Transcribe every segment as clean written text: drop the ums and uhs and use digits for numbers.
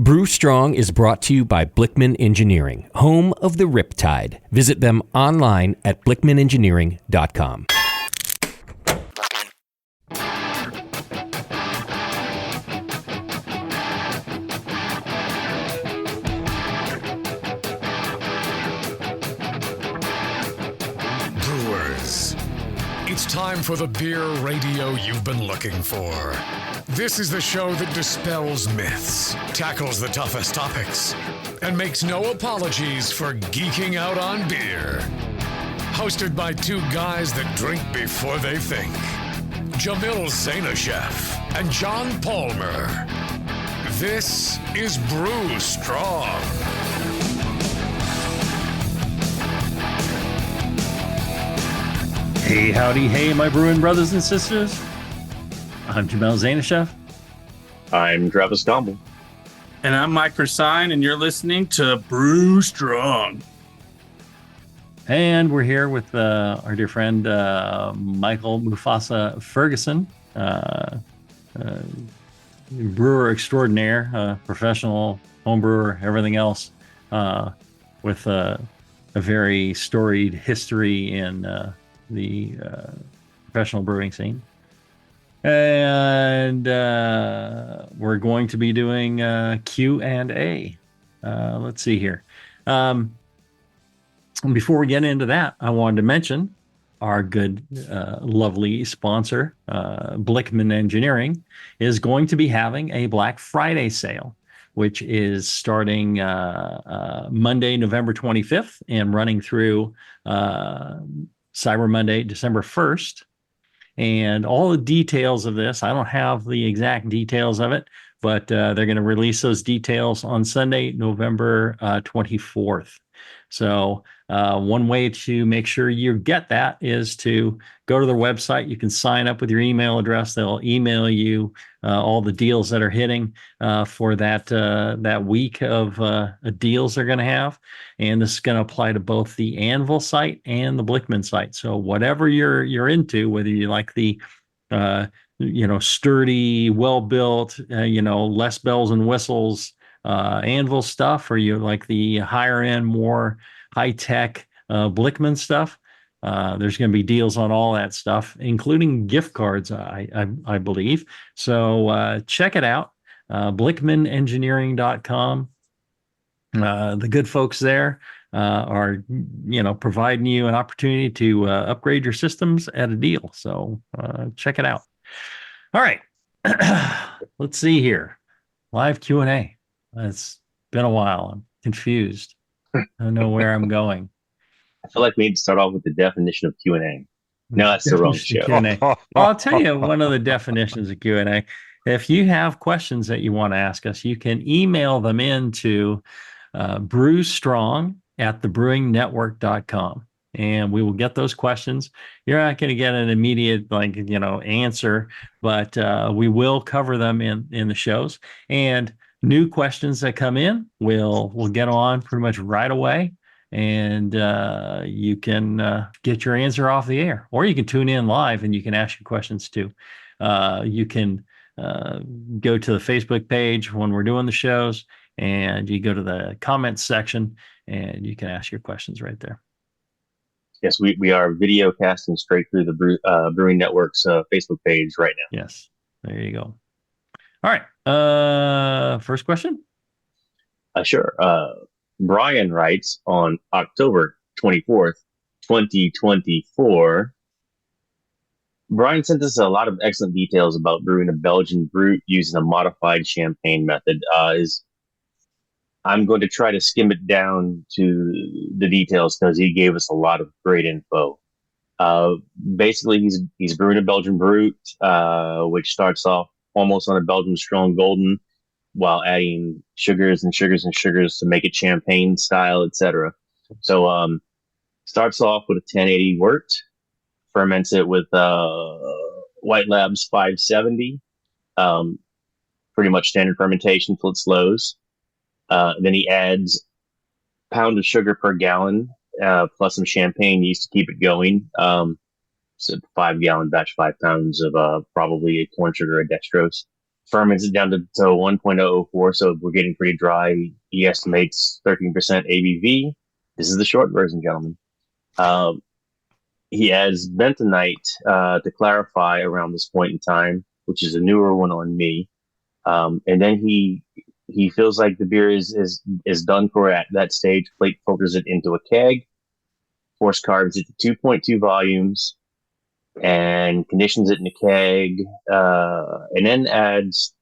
Brew Strong is brought to you by Blickman Engineering, home of the Riptide. Visit them online at blickmanengineering.com. Brewers, it's time for the beer radio you've been looking for. This is the show that dispels myths, tackles the toughest topics, and makes no apologies for geeking out on beer. Hosted by two guys that drink before they think, Jamil Zainasheff and John Palmer. This is Brew Strong. Hey, howdy, hey, my brewing brothers and sisters. I'm Jamil Zainasheff. I'm Travis Campbell. And I'm Mike Persine, and you're listening to Brew Strong. And we're here with our dear friend, Michael Mufasa Ferguson, brewer extraordinaire, professional home brewer, everything else, with a very storied history in the professional brewing scene. And we're going to be doing Q&A. Let's see here. Before we get into that, I wanted to mention our good, lovely sponsor, Blickman Engineering, is going to be having a Black Friday sale, which is starting Monday, November 25th and running through Cyber Monday, December 1st. And all the details of this, I don't have the exact details of it, but they're going to release those details on Sunday, November 24th. So one way to make sure you get that is to go to their website. You can sign up with your email address. They'll email you all the deals that are hitting for that week of deals they're going to have. And this is going to apply to both the Anvil site and the Blickman site. So whatever you're into, whether you like the sturdy, well-built, less bells and whistles Anvil stuff, or you like the higher end, more high-tech Blickman stuff, there's going to be deals on all that stuff, including gift cards, I believe. So check it out, blickmanengineering.com. The good folks there are, providing you an opportunity to upgrade your systems at a deal. So check it out. All right. Let's see here. Live Q&A. It's been a while. I'm confused. I don't know where I'm going. I feel like we need to start off with the definition of Q&A. No, that's the wrong show. Well, I'll tell you one of the definitions of Q&A. If you have questions that you want to ask us, you can email them into brewstrong@thebrewingnetwork.com. And we will get those questions. You're not going to get an immediate, answer, but we will cover them in the shows. And new questions that come in, we'll get on pretty much right away, and you can get your answer off the air, or you can tune in live and you can ask your questions too. You can go to the Facebook page when we're doing the shows, and you go to the comments section, and you can ask your questions right there. Yes, we are video casting straight through the Brewing Network's Facebook page right now. Yes, there you go. All right. First question? Sure. Brian writes on October 24th, 2024. Brian sent us a lot of excellent details about brewing a Belgian brut using a modified champagne method. I'm going to try to skim it down to the details because he gave us a lot of great info. Basically, he's brewing a Belgian brut, which starts off almost on a Belgian strong golden, while adding sugars and sugars and sugars to make it champagne style, etc. So starts off with a 1080 wort, ferments it with White Labs 570, pretty much standard fermentation till it slows. Then he adds a pound of sugar per gallon, plus some champagne yeast to keep it going. So 5 gallon batch, 5 pounds of probably a corn sugar or dextrose. ferments it down to 1.004, so we're getting pretty dry. He estimates 13% ABV. This is the short version, gentlemen. He adds bentonite to clarify around this point in time, which is a newer one on me. And then he feels like the beer is done for at that stage. Plate filters it into a keg, force carbs it to 2.2 volumes, and conditions it in a keg, and then adds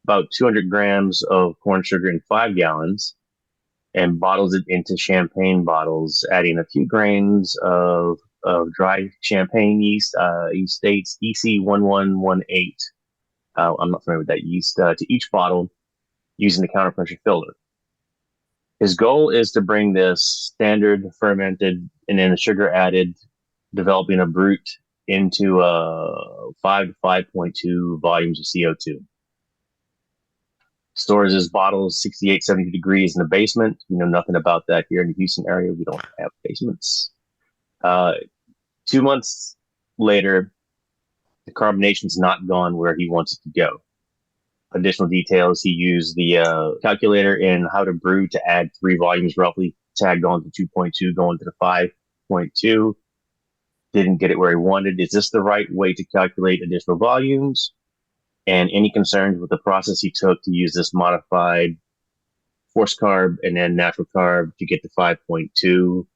about 200 grams of corn sugar in 5 gallons and bottles it into champagne bottles, adding a few grains of dry champagne yeast. He states EC1118. I'm not familiar with that yeast, to each bottle using the counterpressure filter. His goal is to bring this standard fermented and then the sugar added, developing a brut into 5 to 5.2 volumes of CO2. Stores his bottles 68, 70 degrees in the basement. We know nothing about that here in the Houston area. We don't have basements. 2 months later, the carbonation's not gone where he wants it to go. Additional details, he used the calculator in how to brew to add 3 volumes roughly, tagged on to 2.2, going to the 5.2. Didn't get it where he wanted. Is this the right way to calculate additional volumes? And any concerns with the process he took to use this modified forced carb and then natural carb to get to 5.2?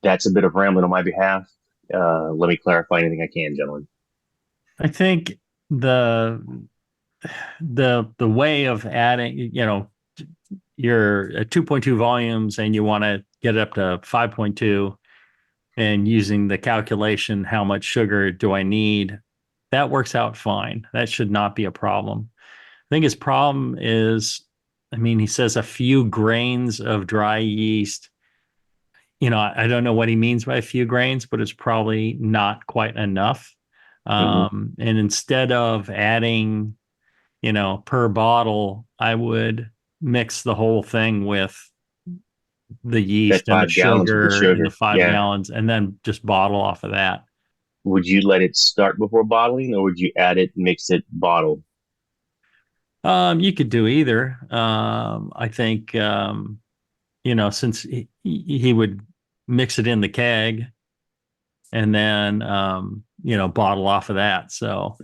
That's a bit of rambling on my behalf. Let me clarify anything I can, gentlemen. I think the way of adding, you're at 2.2 volumes and you want to get it up to 5.2 and using the calculation, how much sugar do I need? That works out fine. That should not be a problem. I think his problem is, he says a few grains of dry yeast. I don't know what he means by a few grains, but it's probably not quite enough. And instead of adding, per bottle, I would mix the whole thing with the yeast and the sugar and the 5 gallons, and then just bottle off of that. Would you let it start before bottling, or would you add it, mix it, bottle? You could do either. I think, since he would mix it in the keg and then, bottle off of that. So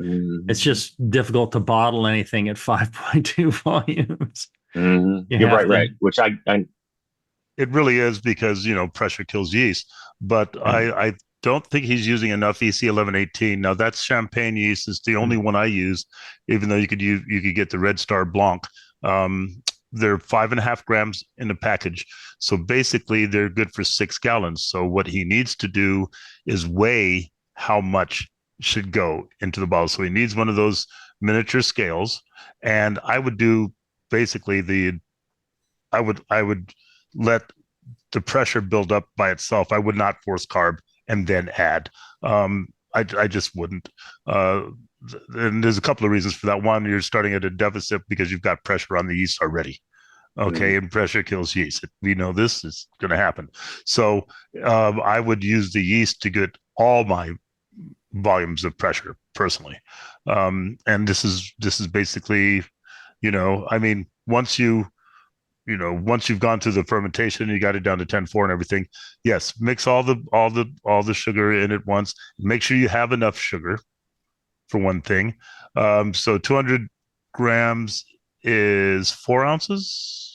it's just difficult to bottle anything at 5.2 volumes. You're right. Which I it really is, because, pressure kills yeast. But I don't think he's using enough EC1118. Now, that's champagne yeast. It's the only one I use, even though you could get the Red Star Blanc. They're 5.5 grams in a package. So basically, they're good for 6 gallons. So what he needs to do is weigh how much should go into the bottle. So he needs one of those miniature scales. And I would do basically I would let the pressure build up by itself. I would not force carb and then add. I just wouldn't. And there's a couple of reasons for that. One, you're starting at a deficit because you've got pressure on the yeast already. Okay, and pressure kills yeast. We know this is going to happen. So I would use the yeast to get all my volumes of pressure personally. And this is basically, once you've gone through the fermentation, you got it down to 10.4 and everything. Yes, mix all the sugar in at once. Make sure you have enough sugar, for one thing. So 200 grams is 4 ounces.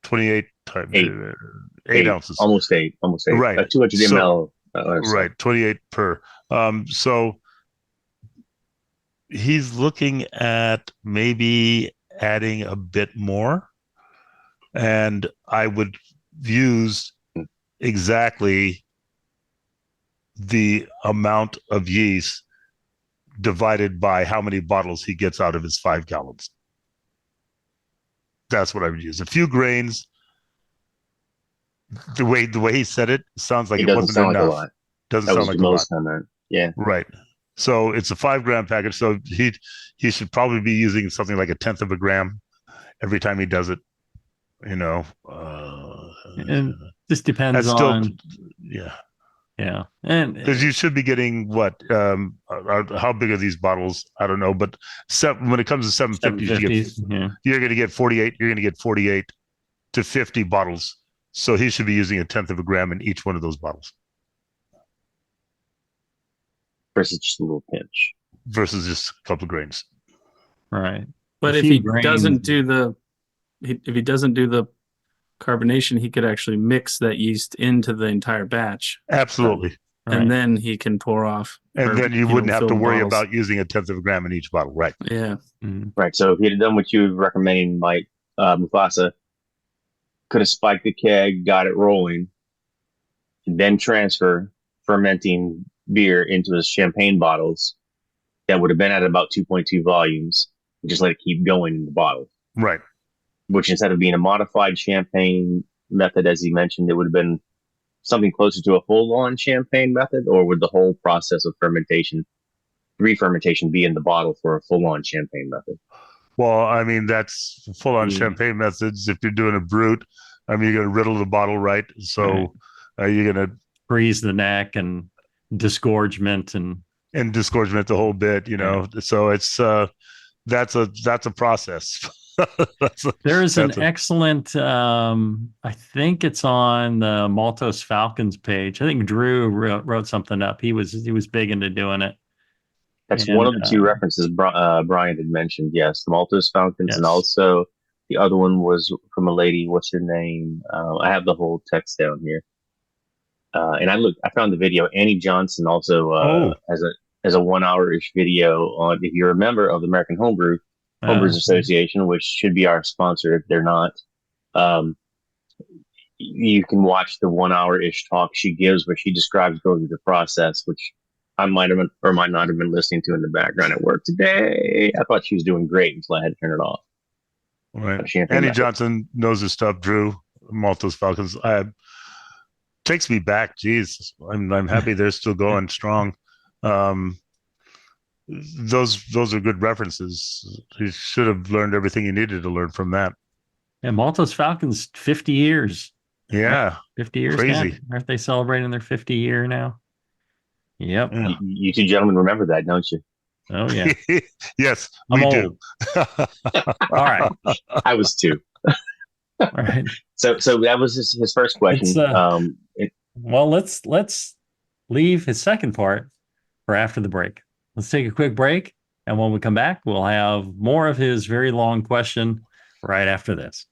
28 times 8 ounces. Almost eight. Right. 200 ml. Right. 28 per. So he's looking at maybe adding a bit more, and I would use exactly the amount of yeast divided by how many bottles he gets out of his 5 gallons. That's what I would use. A few grains. The way he said it sounds like it wasn't enough. Like a lot. Doesn't sound like a lot. Comment. Yeah. Right. So it's a 5 gram package. So he should probably be using something like 1/10 of a gram every time he does it. And this depends on. Yeah. Yeah. And Because you should be getting what? How big are these bottles? I don't know, but when it comes to 750s, 750s. Yeah. you're going to get 48. You're going to get 48 to 50 bottles. So he should be using 1/10 of a gram in each one of those bottles versus just a little pinch. versus just a couple of grains. Right. But A if few he grains. doesn't do the carbonation, he could actually mix that yeast into the entire batch, Absolutely. Right. and then he can pour off. And or, then you wouldn't have fill to worry bottles. about using 1/10 of a gram in each bottle, right? Yeah. Right. So if he'd have done what you were recommending, Mike, Mufasa could have spiked the keg, got it rolling, and then transfer fermenting beer into his champagne bottles. That would have been at about 2.2 volumes. And just let it keep going in the bottle. Right. Which instead of being a modified champagne method, as he mentioned, it would have been something closer to a full-on champagne method, or would the whole process of re-fermentation be in the bottle for a full-on champagne method? Well, I mean, that's full-on champagne methods. If you're doing a brut, I mean, you're going to riddle the bottle, right? So you're going to freeze the neck and disgorgement and disgorgement the whole bit, you know. So it's that's a process. There's an excellent I think it's on the Maltose Falcons page. I think Drew wrote something up. He was big into doing it. That's one of the two references Brian had mentioned. Yes, the Maltose Falcons, and also the other one was from a lady. What's her name? I have the whole text down here. And I found the video. Annie Johnson also has a 1 hour-ish video on, if you're a member of the American Homebrewers Association, which should be our sponsor if they're not. You can watch the 1 hour-ish talk she gives where she describes going through the process, which I might have been, or might not have been listening to in the background at work today. I thought she was doing great until I had to turn it off. Right. Annie Johnson knows her stuff. Drew, Maltose Falcons. Takes me back. Jeez, I'm happy they're still going strong. Those are good references. You should have learned everything you needed to learn from that. And Maltose Falcons, 50 years. Yeah, 50 years. Crazy. Now. Aren't they celebrating their 50 year now? Yep. Yeah. You two gentlemen remember that, don't you? Oh yeah. Yes, we do. All right. I was too. All right. So that was his first question. Well, let's leave his second part for after the break. Let's take a quick break, and when we come back, we'll have more of his very long question right after this.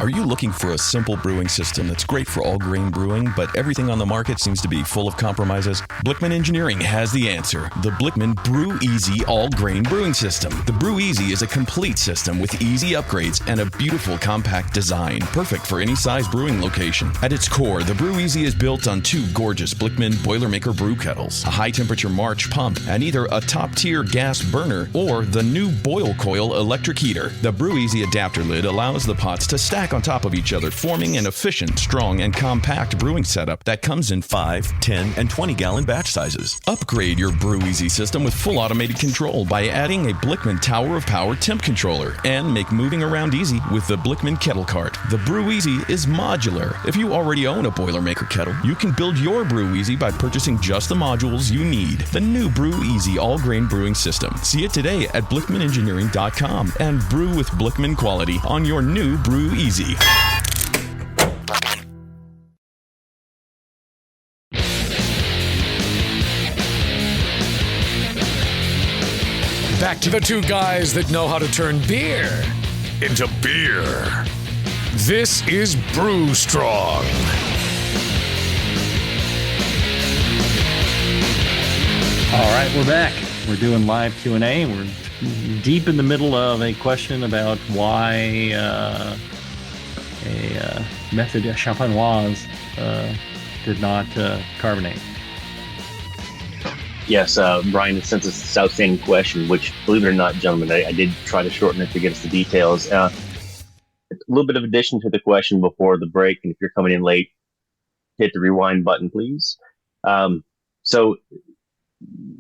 Are you looking for a simple brewing system that's great for all grain brewing, but everything on the market seems to be full of compromises? Blickman Engineering has the answer. The Blickman Brew Easy All Grain Brewing System. The Brew Easy is a complete system with easy upgrades and a beautiful compact design, perfect for any size brewing location. At its core, the Brew Easy is built on two gorgeous Blickman Boilermaker brew kettles, a high-temperature March pump, and either a top-tier gas burner or the new Boil Coil electric heater. The Brew Easy adapter lid allows the pots to stack on top of each other, forming an efficient, strong, and compact brewing setup that comes in 5, 10, and 20-gallon batch sizes. Upgrade your Brew Easy system with full automated control by adding a Blickman Tower of Power temp controller, and make moving around easy with the Blickman Kettle Cart. The Brew Easy is modular. If you already own a Boilermaker kettle, you can build your Brew Easy by purchasing just the modules you need. The new Brew Easy all-grain brewing system. See it today at BlickmanEngineering.com and brew with Blickman quality on your new Brew Easy. Back to the two guys that know how to turn beer into beer. This is Brew Strong. All right, we're back. We're doing live Q&A. We're deep in the middle of a question about why a method champenoise did not carbonate. Yes, Brian sent us this outstanding question, which, believe it or not, gentlemen, I did try to shorten it to get us the details. A little bit of addition to the question before the break, and if you're coming in late, hit the rewind button, please. So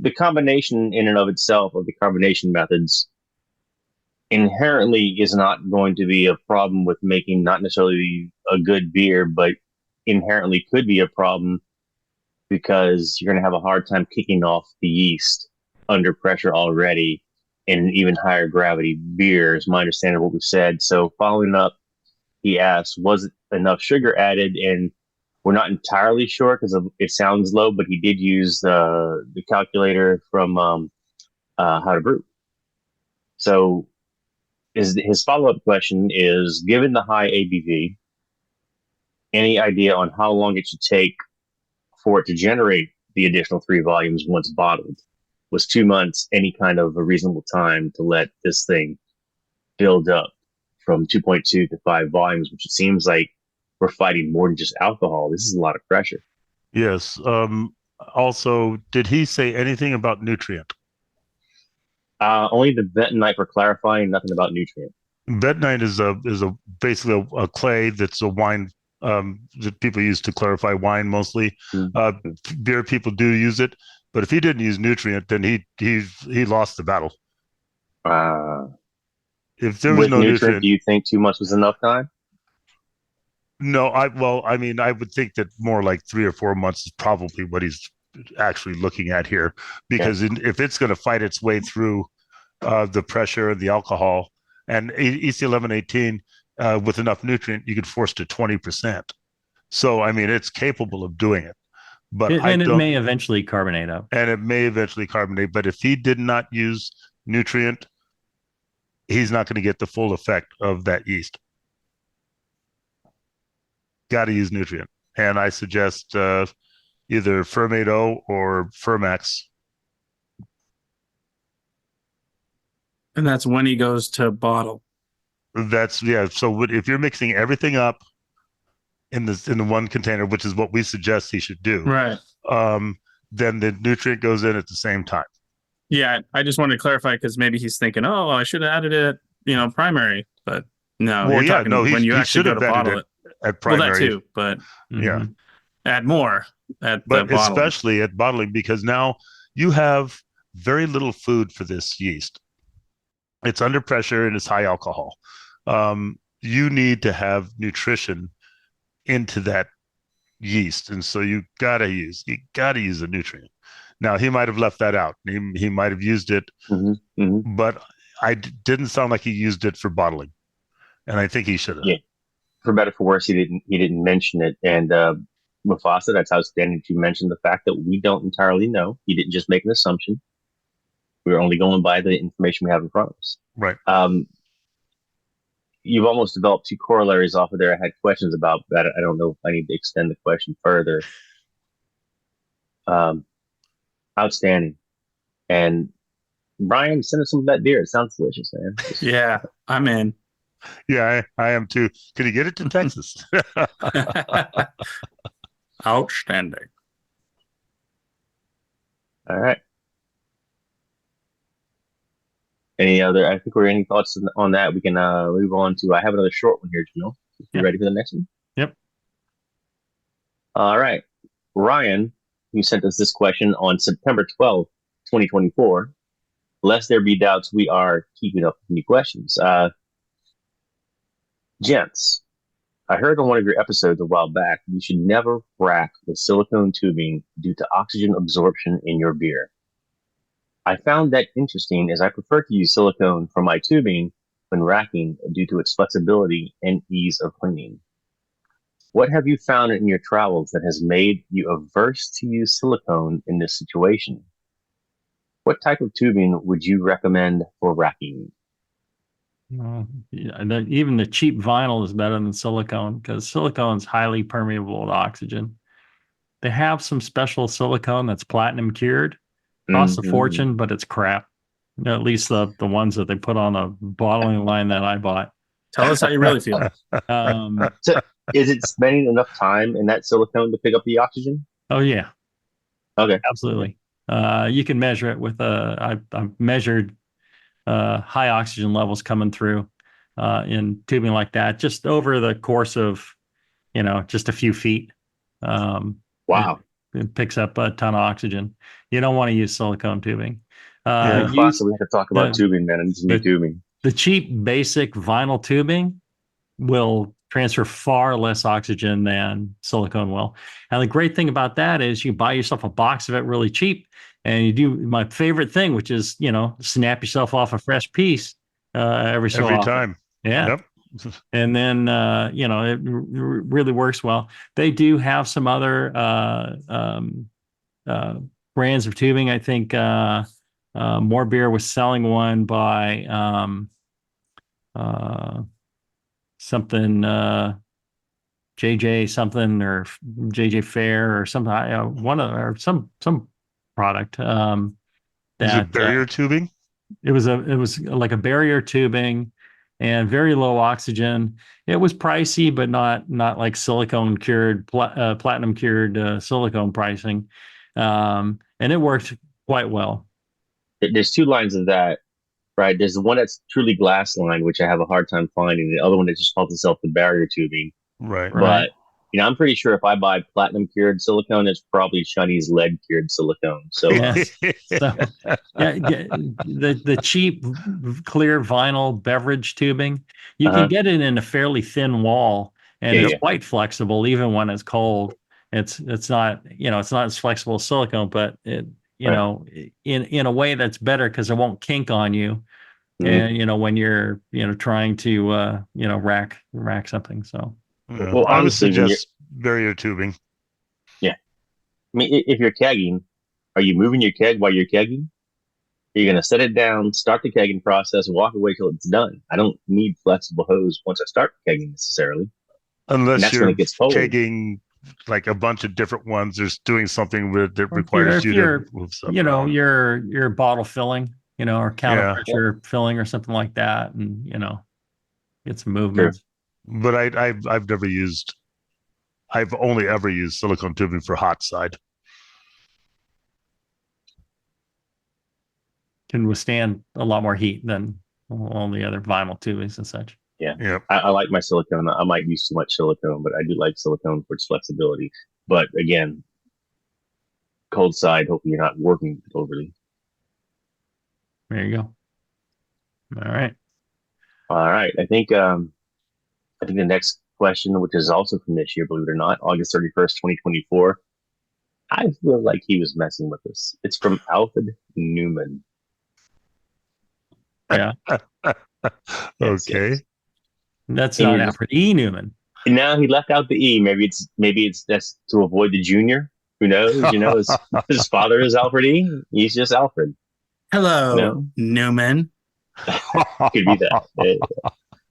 the combination in and of itself of the carbonation methods inherently is not going to be a problem with making not necessarily a good beer, but inherently could be a problem because you're going to have a hard time kicking off the yeast under pressure already in an even higher gravity beer, is my understanding of what we said. So following up, he asked, was it enough sugar added? And we're not entirely sure because it sounds low, but he did use the calculator from How to Brew. So his follow-up question is, given the high ABV, any idea on how long it should take for it to generate the additional 3 volumes once bottled? Was 2 months any kind of a reasonable time to let this thing build up from 2.2 to 5 volumes, which it seems like we're fighting more than just alcohol. This is a lot of pressure. Yes. Also, did he say anything about nutrient? Only the bentonite for clarifying, nothing about nutrient. Bentonite is basically a clay that's a wine that people use to clarify wine mostly. Mm-hmm. Beer people do use it, but if he didn't use nutrient, then he lost the battle. If there was no nutrient, do you think 2 months was enough time? No, I would think that more like 3 or 4 months is probably what he's actually looking at here, because if it's going to fight its way through the pressure and the alcohol, and EC 1118 with enough nutrient, you could force to 20%. So I mean, it's capable of doing it, but it may eventually carbonate up. And it may eventually carbonate, but if he did not use nutrient, he's not going to get the full effect of that yeast. Got to use nutrient, and I suggest either Fermate O or Fermax. And that's when he goes to bottle. So if you're mixing everything up in the one container, which is what we suggest he should do, right? Then the nutrient goes in at the same time. Yeah, I just wanted to clarify because maybe he's thinking, oh, I should have added it, primary, but no. Well, yeah, no, when you he actually go to bottle it at primary. Well, that too, but yeah, add more at but the bottling. Especially at bottling, because now you have very little food for this yeast. It's under pressure and it's high alcohol. You need to have nutrition into that yeast, and so you gotta use a nutrient. Now he might have left that out. He might have used it, but I didn't sound like he used it for bottling, and I think he should have. Yeah, for better or for worse, he didn't mention it. And Mufasa, that's outstanding to mention the fact that we don't entirely know. He didn't just make an assumption. We're only going by the information we have in front of us. Right. You've almost developed 2 corollaries off of there. I had questions about that. I don't know if I need to extend the question further. Outstanding. And Brian, send us some of that beer. It sounds delicious, man. Yeah, I'm in. Yeah, I am too. Can you get it to Texas? Outstanding. All right. Any thoughts on that? We can move on to, I have another short one here, Jamil. You ready for the next one? Yep. All right. Ryan, who sent us this question on September 12th, 2024. Lest there be doubts, we are keeping up with new questions. Gents, I heard on one of your episodes a while back, you should never rack with silicone tubing due to oxygen absorption in your beer. I found that interesting, as I prefer to use silicone for my tubing when racking due to its flexibility and ease of cleaning. What have you found in your travels that has made you averse to use silicone in this situation? What type of tubing would you recommend for racking? Even the cheap vinyl is better than silicone because silicone is highly permeable to oxygen. They have some special silicone that's platinum cured. Costs a fortune, but it's crap. At least the ones that they put on a bottling line that I bought. Tell us how you really feel. So is it spending enough time in that silicone to pick up the oxygen? Oh, yeah. Okay. Absolutely. You can measure it with I've measured high oxygen levels coming through in tubing like that, just over the course of, just a few feet. Wow. It picks up a ton of oxygen. You don't want to use silicone tubing. We have to talk about tubing, man. I need some new tubing. The cheap, basic vinyl tubing will transfer far less oxygen than silicone will. And the great thing about that is you buy yourself a box of it really cheap, and you do my favorite thing, which is, snap yourself off a fresh piece every so Every often. time. Yeah. Yep. And then, it really works well. They do have some other brands of tubing. I think More Beer was selling one by something JJ something or JJ Fair or something. Or some product Is that it barrier tubing? it was like a barrier tubing and very low oxygen. It was pricey, but not like silicone cured, platinum cured silicone pricing, and it worked quite well. There's two lines of that, right? There's the one that's truly glass line, which I have a hard time finding. The other one that just calls itself the barrier tubing. Right. Right. But I'm pretty sure if I buy platinum cured silicone, it's probably Chinese lead cured silicone. So Yes. So, the cheap clear vinyl beverage tubing, you can get it in a fairly thin wall, and it's quite flexible even when it's cold. It's not it's not as flexible as silicone, but it in a way that's better because it won't kink on you, and when you're trying to rack something. So Well, I would honestly, suggest barrier tubing. yeah, I mean, if you're kegging, are you moving your keg while you're kegging? You're going to set it down, start the kegging process, walk away till it's done. I don't need flexible hose once I start kegging necessarily. And Unless that's when you're it gets cold. kegging like a bunch of different ones, there's doing something that requires if you to move something. your bottle filling, or counter Yeah. pressure filling or something like that, and get some Sure. movements. But I've only ever used silicone tubing for hot side. Can withstand a lot more heat than all the other vinyl tubings and such. Yeah. Yep. I like my silicone. I might use too much silicone, but I do like silicone for its flexibility. But again, cold side, hopefully you're not working overly. There you go. All right. All right. I think the next question, which is also from this year, believe it or not, August 31st, 2024. I feel like he was messing with us. It's from Alfred Newman. Yeah. Okay. Yes. That's And not you're Alfred E. Newman. And now he left out the E. Maybe it's just to avoid the junior. Who knows? His father is Alfred E. He's just Alfred. Hello, Newman. Could be that.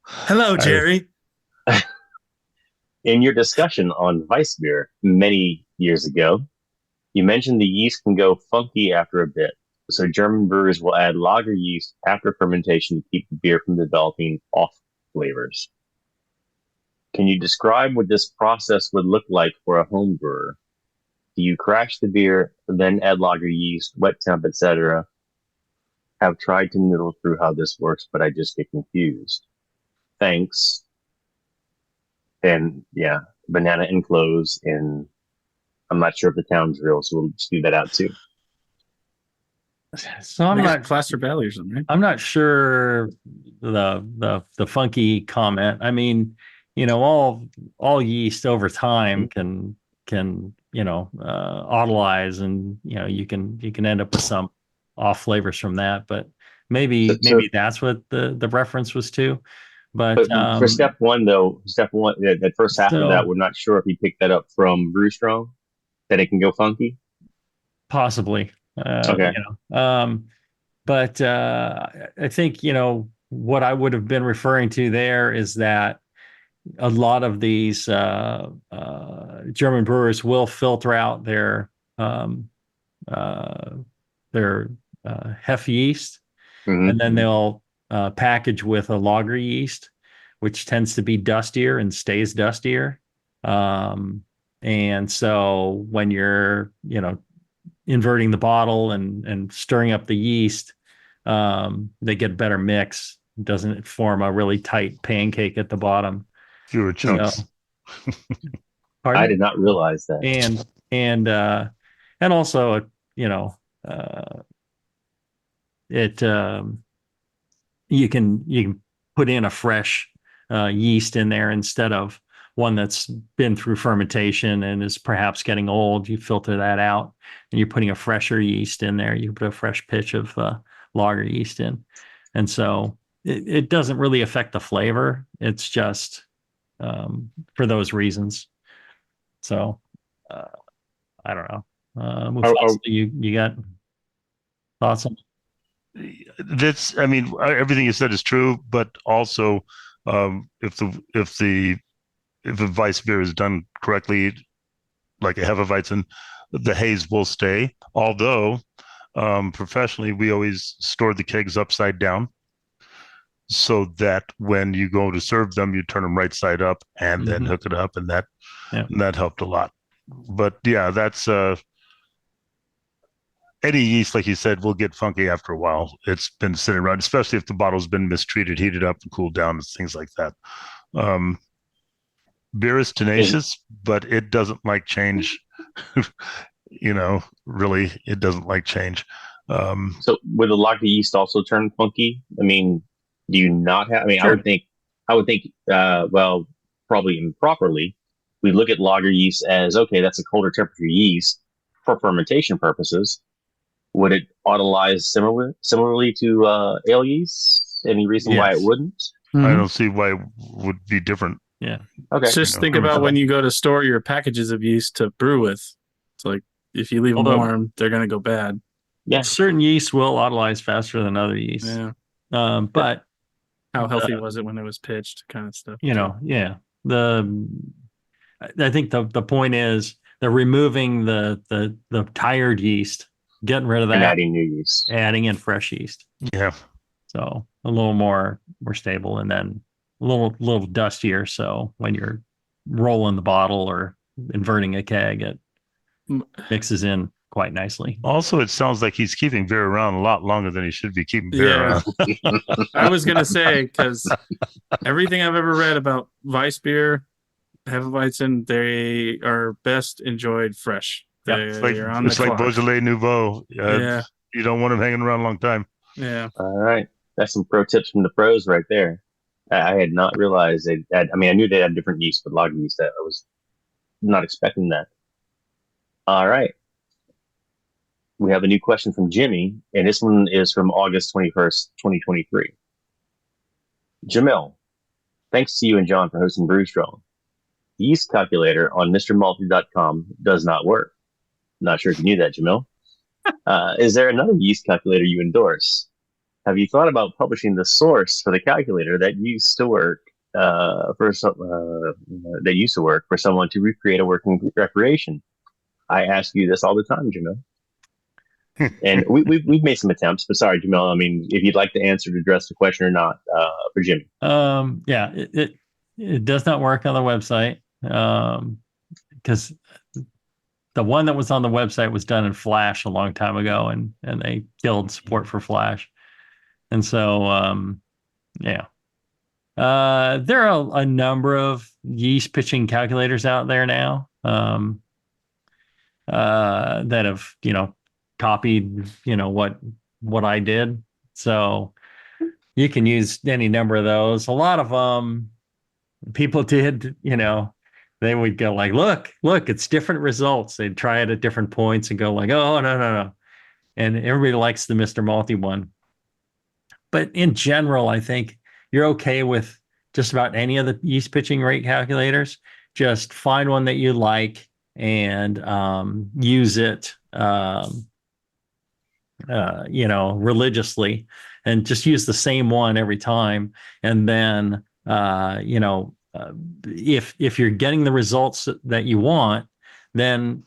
Hello, Jerry. In your discussion on Weissbier many years ago, you mentioned the yeast can go funky after a bit. So German brewers will add lager yeast after fermentation to keep the beer from developing off flavors. Can you describe what this process would look like for a home brewer? Do you crash the beer, then add lager yeast, wet temp, etc.? Have tried to noodle through how this works, but I just get confused. Thanks. And yeah, banana enclosed, and I'm not sure if the town's real, so we'll just do that out too. So I'm not plaster belly or something, right? I'm not sure the funky comment. I mean, all yeast over time can autolyze, and you can end up with some off flavors from that. But maybe that's what the reference was to. But for step one, that first half of that, we're not sure if he picked that up from Brew Strong, that it can go funky. Possibly. Okay. But I think, what I would have been referring to there is that a lot of these German brewers will filter out their hef yeast, and then they'll package with a lager yeast, which tends to be dustier and stays dustier. And so when you're, inverting the bottle and stirring up the yeast, they get a better mix. It doesn't form a really tight pancake at the bottom. Fewer chunks. I did not realize that. And also, it you can put in a fresh yeast in there instead of one that's been through fermentation and is perhaps getting old. You filter that out, and you're putting a fresher yeast in there. You put a fresh pitch of lager yeast in, and so it doesn't really affect the flavor. It's just for those reasons. So I don't know. Mufasa, you got thoughts on? That's, I mean, everything you said is true, but also if the Weiss beer is done correctly, like a Hefeweizen, the haze will stay. Although professionally, we always store the kegs upside down, so that when you go to serve them, you turn them right side up and then hook it up, and that helped a lot. But yeah, that's any yeast, like you said, will get funky after a while. It's been sitting around, especially if the bottle's been mistreated, heated up and cooled down, and things like that. Beer is tenacious, but it doesn't like change. Really, it doesn't like change. So would the lager yeast also turn funky? I mean, do you not have? I mean, Sure. I would think. Well, probably improperly. We look at lager yeast as okay. That's a colder temperature yeast for fermentation purposes. Would it autolyze similarly to ale yeast? Any reason why it Yes. wouldn't? I don't see why it would be different. Yeah. Okay. Just think about when you go to store your packages of yeast to brew with. It's like if you leave them Although- warm, they're going to go bad. Yeah. Certain yeast will autolyze faster than other yeasts. Yeah. But How healthy was it when it was pitched, kind of stuff. yeah. I think the point is they're removing the tired yeast, getting rid of And that, adding new yeast. adding in fresh yeast. Yeah. So a little more stable, and then a little dustier. So when you're rolling the bottle or inverting a keg, it mixes in quite nicely. Also, it sounds like he's keeping beer around a lot longer than he should be keeping beer Yeah. around. I was going to say, because everything I've ever read about Weiss beer, Hefeweizen, they are best enjoyed fresh. Yep. They're on the It's like clock. Beaujolais Nouveau. Yeah. You don't want them hanging around a long time. Yeah. All right. That's some pro tips from the pros right there. I had not realized they had, I knew they had different yeast, but lager yeast, I was not expecting that. All right. We have a new question from Jimmy, and this one is from August 21st, 2023. Jamil, thanks to you and John for hosting Brew Strong. Yeast calculator on MrMalty.com does not work. Not sure if you knew that, Jamil. Is there another yeast calculator you endorse? Have you thought about publishing the source for the calculator that used to work for someone to recreate a working recreation? I ask you this all the time, Jamil. And we've made some attempts, but sorry, Jamil. I mean, if you'd like to answer to address the question or not, for Jimmy. Yeah, it does not work on the website because the one that was on the website was done in Flash a long time ago, and they killed support for Flash. And so, there are a number of yeast pitching calculators out there now that have, copied, what I did. So you can use any number of those. A lot of people did, they would go like, look, it's different results. They'd try it at different points and go like, oh, no. And everybody likes the Mr. Malty one. But in general, I think you're okay with just about any of the yeast pitching rate calculators. Just find one that you like and use it, religiously, and just use the same one every time. And then, if you're getting the results that you want, then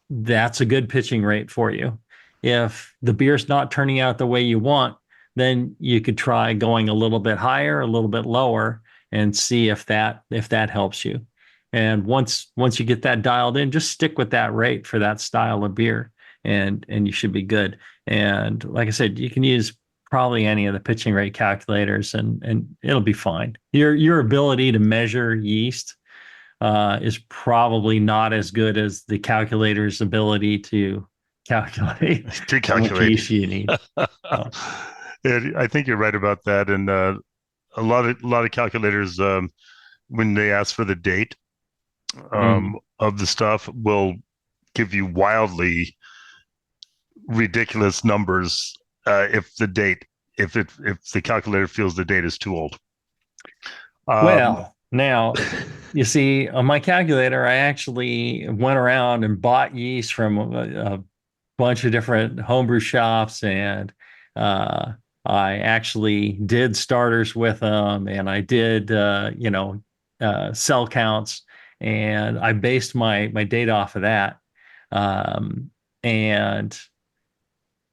that's a good pitching rate for you. If the beer's not turning out the way you want, then you could try going a little bit higher, a little bit lower, and see if that helps you. And once you get that dialed in, just stick with that rate for that style of beer, and you should be good. And like I said, you can use probably any of the pitching rate calculators, and it'll be fine. Your ability to measure yeast is probably not as good as the calculator's ability to calculate how much yeast you need. I think you're right about that. And a lot of calculators, when they ask for the date of the stuff, will give you wildly ridiculous numbers if the calculator feels the date is too old. Well, now you see, on my calculator, I actually went around and bought yeast from a bunch of different homebrew shops, and I actually did starters with them, and I did cell counts, and I based my data off of that, and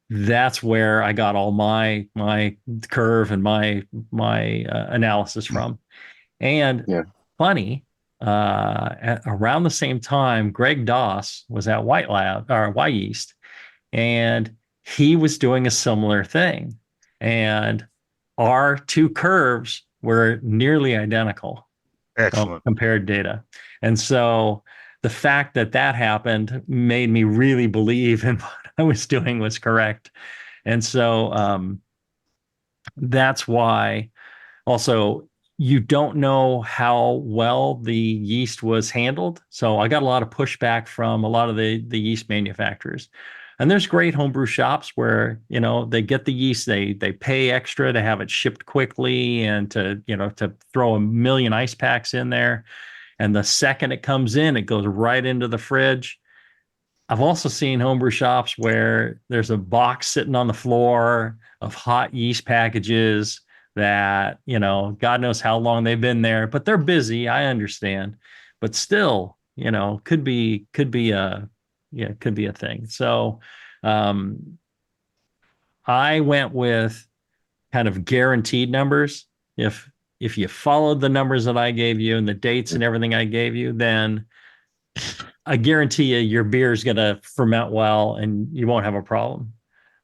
that's where I got all my curve and my analysis from. And funny, around the same time, Greg Doss was at White Lab or Y Yeast, and he was doing a similar thing. And our two curves were nearly identical. Excellent. Compared data. And so the fact that happened made me really believe in what I was doing was correct. And so that's why also you don't know how well the yeast was handled. So I got a lot of pushback from a lot of the yeast manufacturers. And there's great homebrew shops where, they get the yeast, they pay extra to have it shipped quickly and to throw a million ice packs in there. And the second it comes in, it goes right into the fridge. I've also seen homebrew shops where there's a box sitting on the floor of hot yeast packages that, God knows how long they've been there, but they're busy. I understand, but still, could be a thing. So, I went with kind of guaranteed numbers. If you followed the numbers that I gave you and the dates and everything I gave you, then I guarantee you your beer is going to ferment well and you won't have a problem.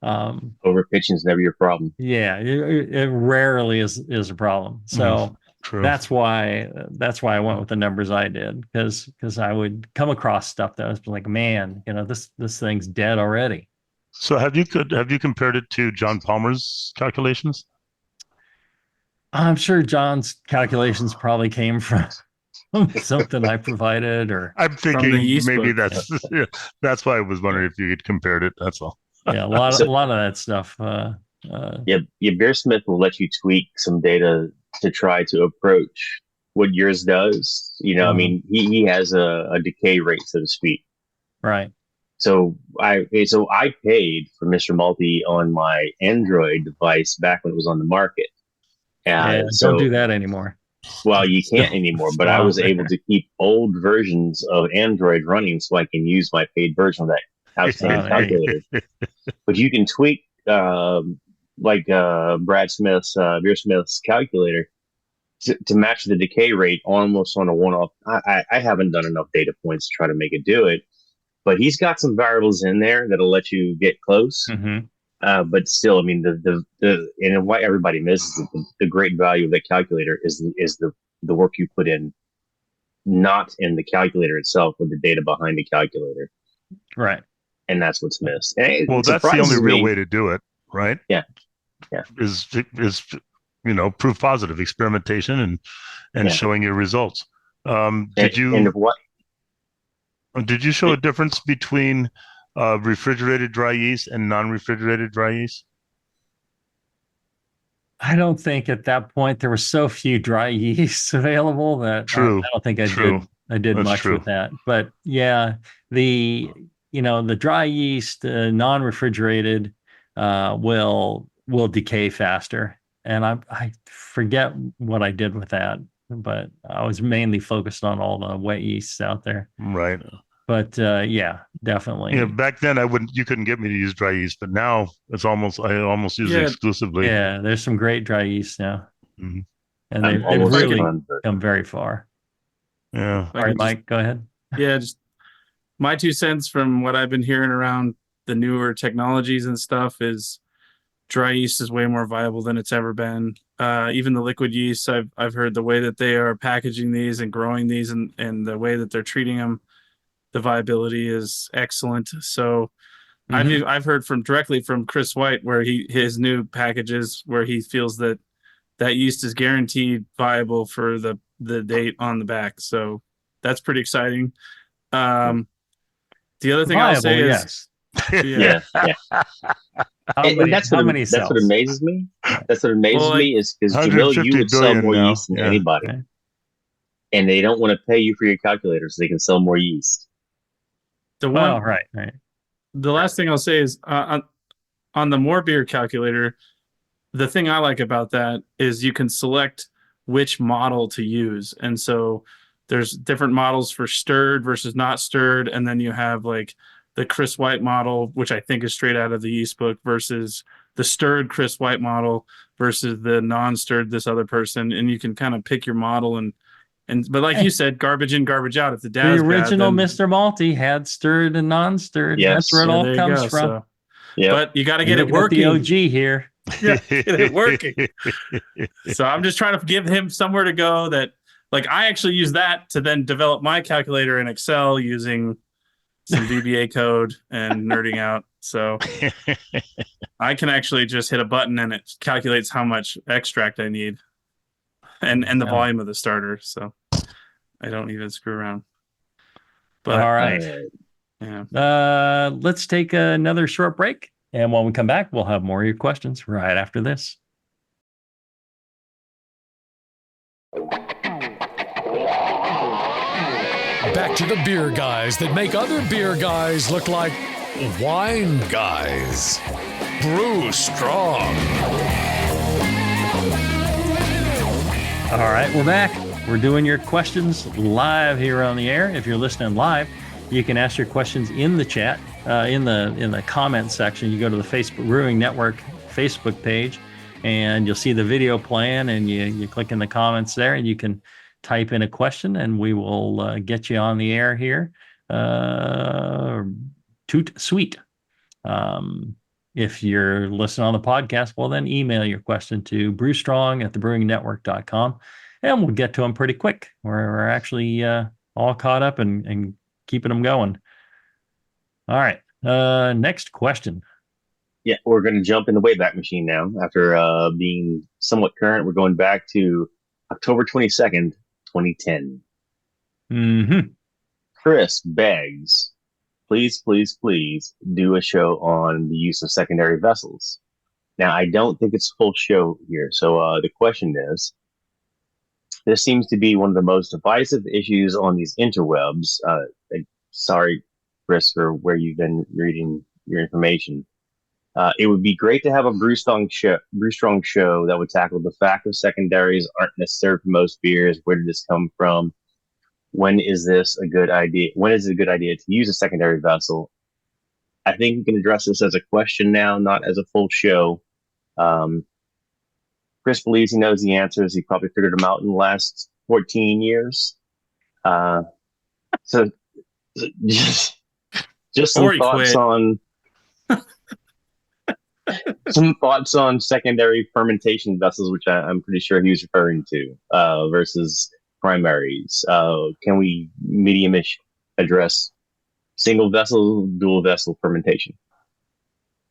Overpitching is never your problem. Yeah, it rarely is a problem. So that's why I went with the numbers I did, because I would come across stuff that was like, man, this thing's dead already. So have you compared it to John Palmer's calculations? I'm sure John's calculations probably came from something I provided, or I'm thinking maybe that's why I was wondering if you had compared it. That's all. Yeah, a lot of that stuff. Your beersmith will let you tweak some data to try to approach what yours does. I mean, he has a decay rate, so to speak. Right. So I paid for Mr. Multi on my Android device back when it was on the market. Don't do that anymore. Well, you can't anymore, but I was able to keep old versions of Android running so I can use my paid version of that outstanding calculator. But you can tweak Brad Smith's Beersmith's calculator to match the decay rate almost on a one-off. I haven't done enough data points to try to make it do it, but he's got some variables in there that'll let you get close. But still, I mean, and why everybody misses it, the great value of the calculator is the work you put in, not in the calculator itself, but the data behind the calculator. Right. And that's what's missed. Well, that's the only real way to do it, right? Yeah. Is proof positive experimentation and showing your results. Did you show a difference between refrigerated dry yeast and non-refrigerated dry yeast? I don't think at that point there were so few dry yeasts available that I don't think I did That's much true. with that. But yeah, the dry yeast, non-refrigerated, will decay faster. And I forget what I did with that, but I was mainly focused on all the wet yeasts out there. Right. But yeah, definitely. Yeah, back then you couldn't get me to use dry yeast, but now I almost use it exclusively. Yeah, there's some great dry yeast now. Mm-hmm. And they've really come very far. Yeah. All right, Mike, go ahead. Yeah, just my 2 cents from what I've been hearing around the newer technologies and stuff is dry yeast is way more viable than it's ever been. Even the liquid yeast, I've heard the way that they are packaging these and growing these and the way that they're treating them, the viability is excellent. So I've heard directly from Chris White where his new packages where he feels that that yeast is guaranteed viable for the date on the back. So that's pretty exciting. The other thing I'll say is, yeah. How And many? that's How what many that's what cells? amazes me. That's what amazes Well, like, me is because Jamil, you 150 would sell billion more now. yeast than Yeah. anybody, Okay. and they don't want to pay you for your calculator, so they can sell more yeast. the Oh, one, right. the last thing I'll say is on the more beer calculator, the thing I like about that is you can select which model to use. And so there's different models for stirred versus not stirred. And then you have like the Chris White model, which I think is straight out of the yeast book, versus the stirred Chris White model versus the non-stirred this other person. And you can kind of pick your model but like you said, garbage in, garbage out. If the dad's The original bad, then, Mr. Malty had stirred and non-stirred. Yes. That's where it yeah, all there you comes go. from. So, Yeah, but you got to get You're it looking at the working. OG here. Yeah, get it working. So I'm just trying to give him somewhere to go that, like, I actually use that to then develop my calculator in Excel using some VBA code and nerding out. So I can actually just hit a button and it calculates how much extract I need and the volume of the starter. So I don't even screw around. But All right. yeah. Let's take another short break. And when we come back, we'll have more of your questions right after this. Back to the beer guys that make other beer guys look like wine guys. Brew strong. All right, we're back. We're doing your questions live here on the air. If you're listening live, you can ask your questions in the chat, in the comments section. You go to the Facebook Brewing Network Facebook page, and you'll see the video playing, and you click in the comments there, and you can type in a question, and we will get you on the air here. Toot sweet. If you're listening on the podcast, well, then email your question to brewstrong@thebrewingnetwork.com, and we'll get to them pretty quick. We're actually all caught up and keeping them going. All right. Next question. Yeah, we're going to jump in the Wayback Machine now. After being somewhat current, we're going back to October 22nd, 2010. Mm-hmm. Chris begs, please do a show on the use of secondary vessels. Now, I don't think it's a full show here. So the question is, this seems to be one of the most divisive issues on these interwebs. Sorry, Chris, for where you've been reading your information. It would be great to have a Brew Strong show that would tackle the fact of secondaries aren't necessary for most beers. Where did this come from? When is this a good idea? When is it a good idea to use a secondary vessel? I think we can address this as a question now, not as a full show. Chris believes he knows the answers. He probably figured them out in the last 14 years. So just some thoughts on some thoughts on secondary fermentation vessels, which I'm pretty sure he was referring to, versus primaries. Can we medium-ish address single vessel, dual vessel fermentation?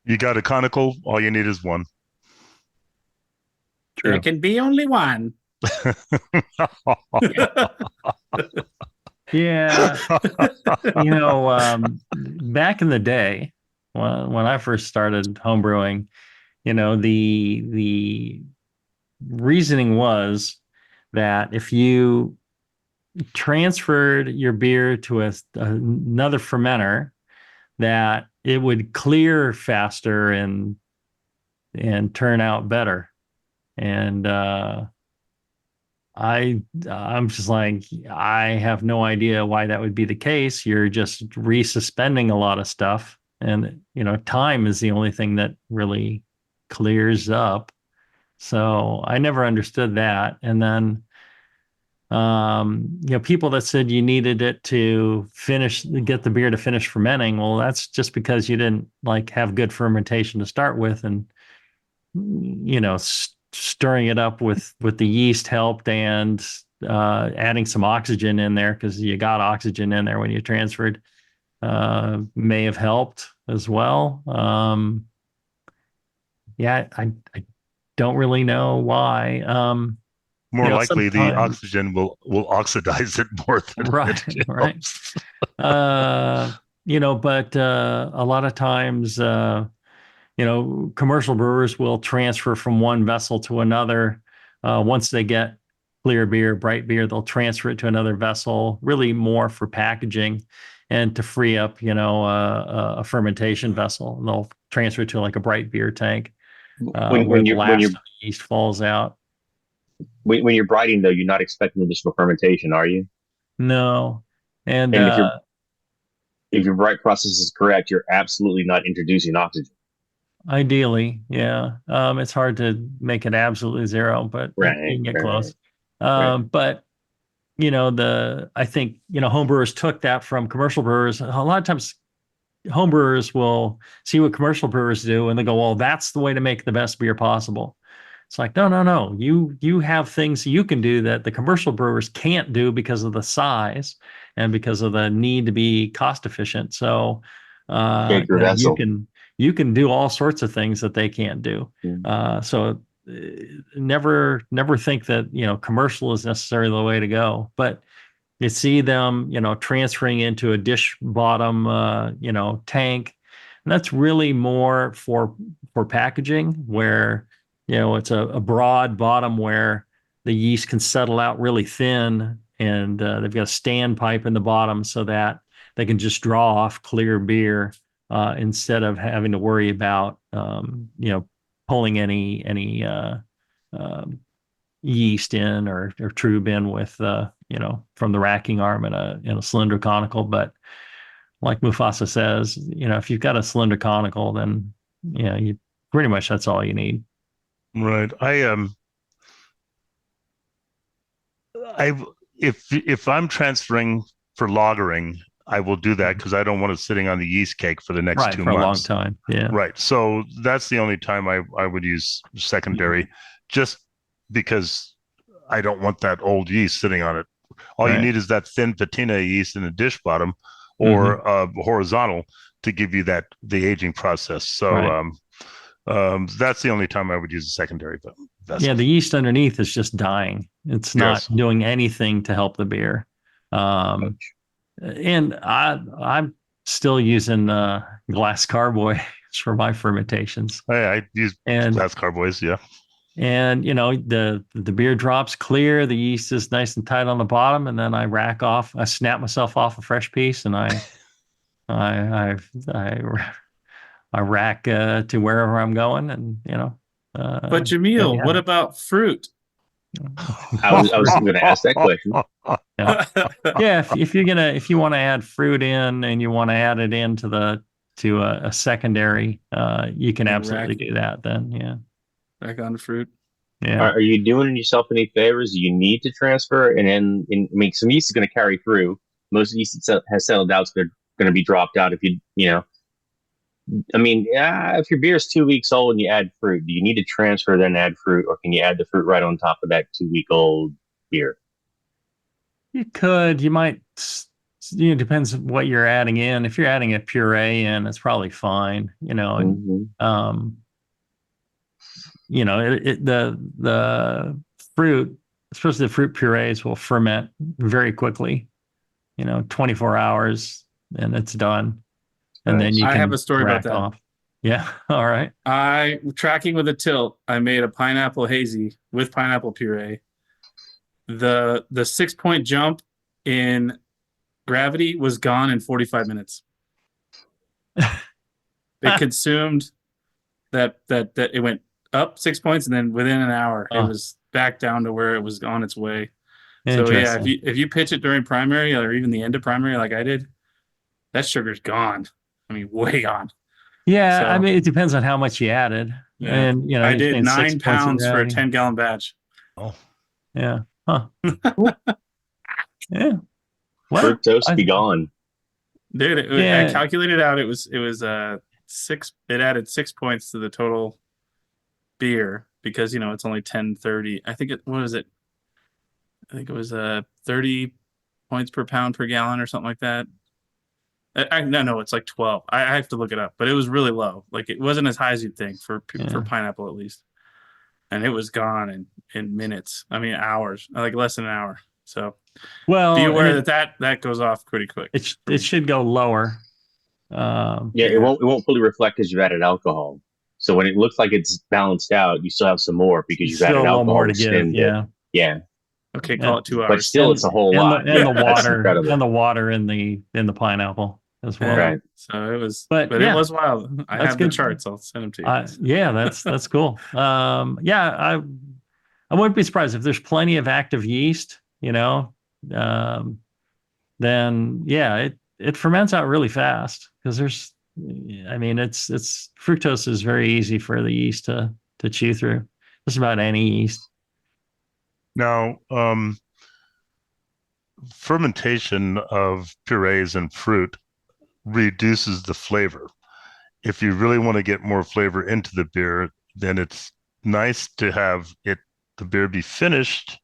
You got a conical, all you need is one. There can be only one. Yeah. Back in the day, when I first started homebrewing, the reasoning was that if you transferred your beer to another fermenter, that it would clear faster and turn out better. And I'm just like, I have no idea why that would be the case. You're just resuspending a lot of stuff, and time is the only thing that really clears up. So I never understood that. And then people that said you needed it to get the beer to finish fermenting. Well, that's just because you didn't have good fermentation to start with, and stirring it up with the yeast helped, and adding some oxygen in there, because you got oxygen in there when you transferred, may have helped as well. I don't really know why. More likely, the sometimes, oxygen will oxidize it more than right, it right. helps. But a lot of times, commercial brewers will transfer from one vessel to another. Once they get clear beer, bright beer, they'll transfer it to another vessel, really more for packaging and to free up, a fermentation vessel. And they'll transfer it to like a bright beer tank When where when the you're when last you're of the yeast falls out. when you're brighting though, you're not expecting additional fermentation, are you? No. And And if your bright process is correct, you're absolutely not introducing oxygen. ideally, yeah. It's hard to make it absolutely zero, but you Right, can get right, close. right. But I think, home brewers took that from commercial brewers. A lot of times home brewers will see what commercial brewers do and they go, well, that's the way to make the best beer possible. It's like, no, no, no. You have things you can do that the commercial brewers can't do because of the size and because of the need to be cost efficient. So, Bigger you vessel. can do all sorts of things that they can't do. Mm. So never think that commercial is necessarily the way to go. But you see them, transferring into a dish bottom, tank, and that's really more for packaging where it's a broad bottom where the yeast can settle out really thin, and they've got a standpipe in the bottom so that they can just draw off clear beer instead of having to worry about pulling any um, yeast in or tube in with from the racking arm in a cylinder conical. But like Mufasa says, if you've got a cylinder conical, then you pretty much that's all you need. Right. I if I'm transferring for lagering, I will do that because I don't want it sitting on the yeast cake for the next Right, two for a long months. time. Yeah. Right. So that's the only time I would use secondary, just because I don't want that old yeast sitting on it. All you Right. need is that thin patina yeast in the dish bottom Mhm. or horizontal to give you the aging process. So Right. that's the only time I would use a secondary vessel. Yeah, the yeast underneath is just dying. It's not Yes. doing anything to help the beer. Um, and I'm still using glass carboy for my fermentations. I use And glass carboys. Yeah. and the beer drops clear, the yeast is nice and tight on the bottom, and then I snap myself off a fresh piece, and I I rack to wherever I'm going, and But there you Jamil, have what it. about fruit? I was going to ask that question. Yeah. Yeah, if you want to add fruit in and you want to add it into a secondary, you can And absolutely do that then. Yeah. rack on fruit. Yeah. Are you doing yourself any favors? You need to transfer, and then I mean, some yeast is going to carry through. Most yeast has settled out, so they're going to be dropped out. If I mean, yeah, if your beer is 2 weeks old and you add fruit, do you need to transfer then add fruit, or can you add the fruit right on top of that 2 week old beer? You could, you might, depends what you're adding in. If you're adding a puree in, it's probably fine, and, Mm-hmm. the fruit, especially the fruit purees will ferment very quickly, 24 hours and it's done. And then Nice. you I have can a story about rack that. off. Yeah. All right. I tracking with a tilt. I made a pineapple hazy with pineapple puree. The 6 point jump in gravity was gone in 45 minutes. It consumed that it went up 6 points, and then within an hour it was back down to where it was on its way. So yeah, if you pitch it during primary or even the end of primary like I did, that sugar's gone. I mean, way gone. Yeah, So, I mean, it depends on how much you added, yeah. and I you're did saying 6 9 points of pounds for a gravity. 10-gallon batch. Oh. Yeah. Huh. Cool. Yeah. Well, Fructose be gone. Dude, I calculated out it was 6. It added 6 points to the total beer because it's only 1030. I think it was 30 points per pound per gallon or something like that. No, it's like 12. I have to look it up, but it was really low. Like it wasn't as high as you'd think for pineapple at least. and it was gone in minutes. I mean, hours, like less than an hour. So, Well, be aware that goes off pretty quick. It should go lower. It won't fully reflect because you've added alcohol. So when it looks like it's balanced out, you still have some more because you've added still a little alcohol more to to give. extend it. Yeah. Okay, call it 2 hours. But still, it's a whole lot. And the That's water incredible. and the water in the pineapple as well. Yeah. Right. So it was, but it was wild. I have the charts. I'll send them to you. Yeah, that's cool. I wouldn't be surprised if there's plenty of active yeast, then it ferments out really fast because it's fructose is very easy for the yeast to chew through. Just about any yeast. Now, fermentation of purees and fruit reduces the flavor. If you really want to get more flavor into the beer, then it's nice to have the beer be finished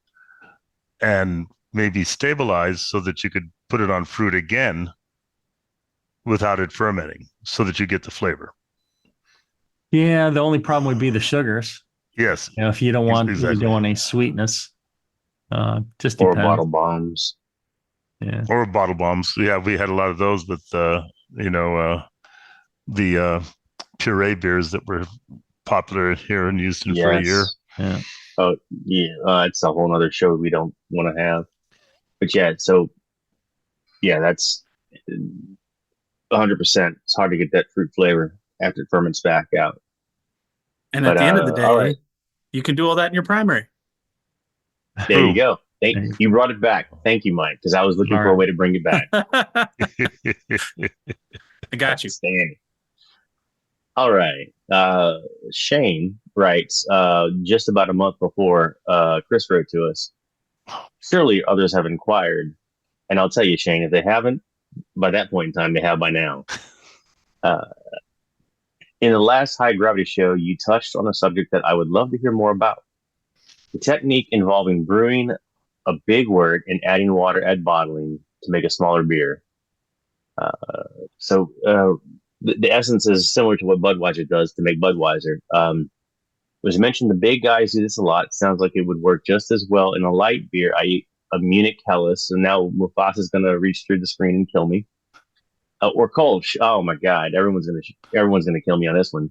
and maybe stabilized so that you could put it on fruit again without it fermenting so that you get the flavor. Yeah, the only problem would be the sugars. Yes. If you don't want any sweetness, just depends. Or bottle bombs. Yeah. Or bottle bombs. Yeah, we had a lot of those with the puree beers that were popular here in Houston for a year. Yeah. Oh, yeah. It's a whole other show we don't want to have. But that's 100%. It's hard to get that fruit flavor after it ferments back out. And at the end of the day, you can do all that in your primary. There you go. You brought it back. Thank you, Mike, because I was looking for a way to bring it back. I got you. All right. Shane writes, just about a month before Chris wrote to us, surely others have inquired. And I'll tell you, Shane, if they haven't, by that point in time, they have by now. In the last High Gravity show, you touched on a subject that I would love to hear more about. The technique involving brewing a big wort and adding water at bottling to make a smaller beer. The essence is similar to what Budweiser does to make Budweiser. It was mentioned the big guys do this a lot. It sounds like it would work just as well in a light beer, i.e. a Munich Helles. And now Mufasa is going to reach through the screen and kill me. Or Kolsch. Oh my God, everyone's gonna kill me on this one.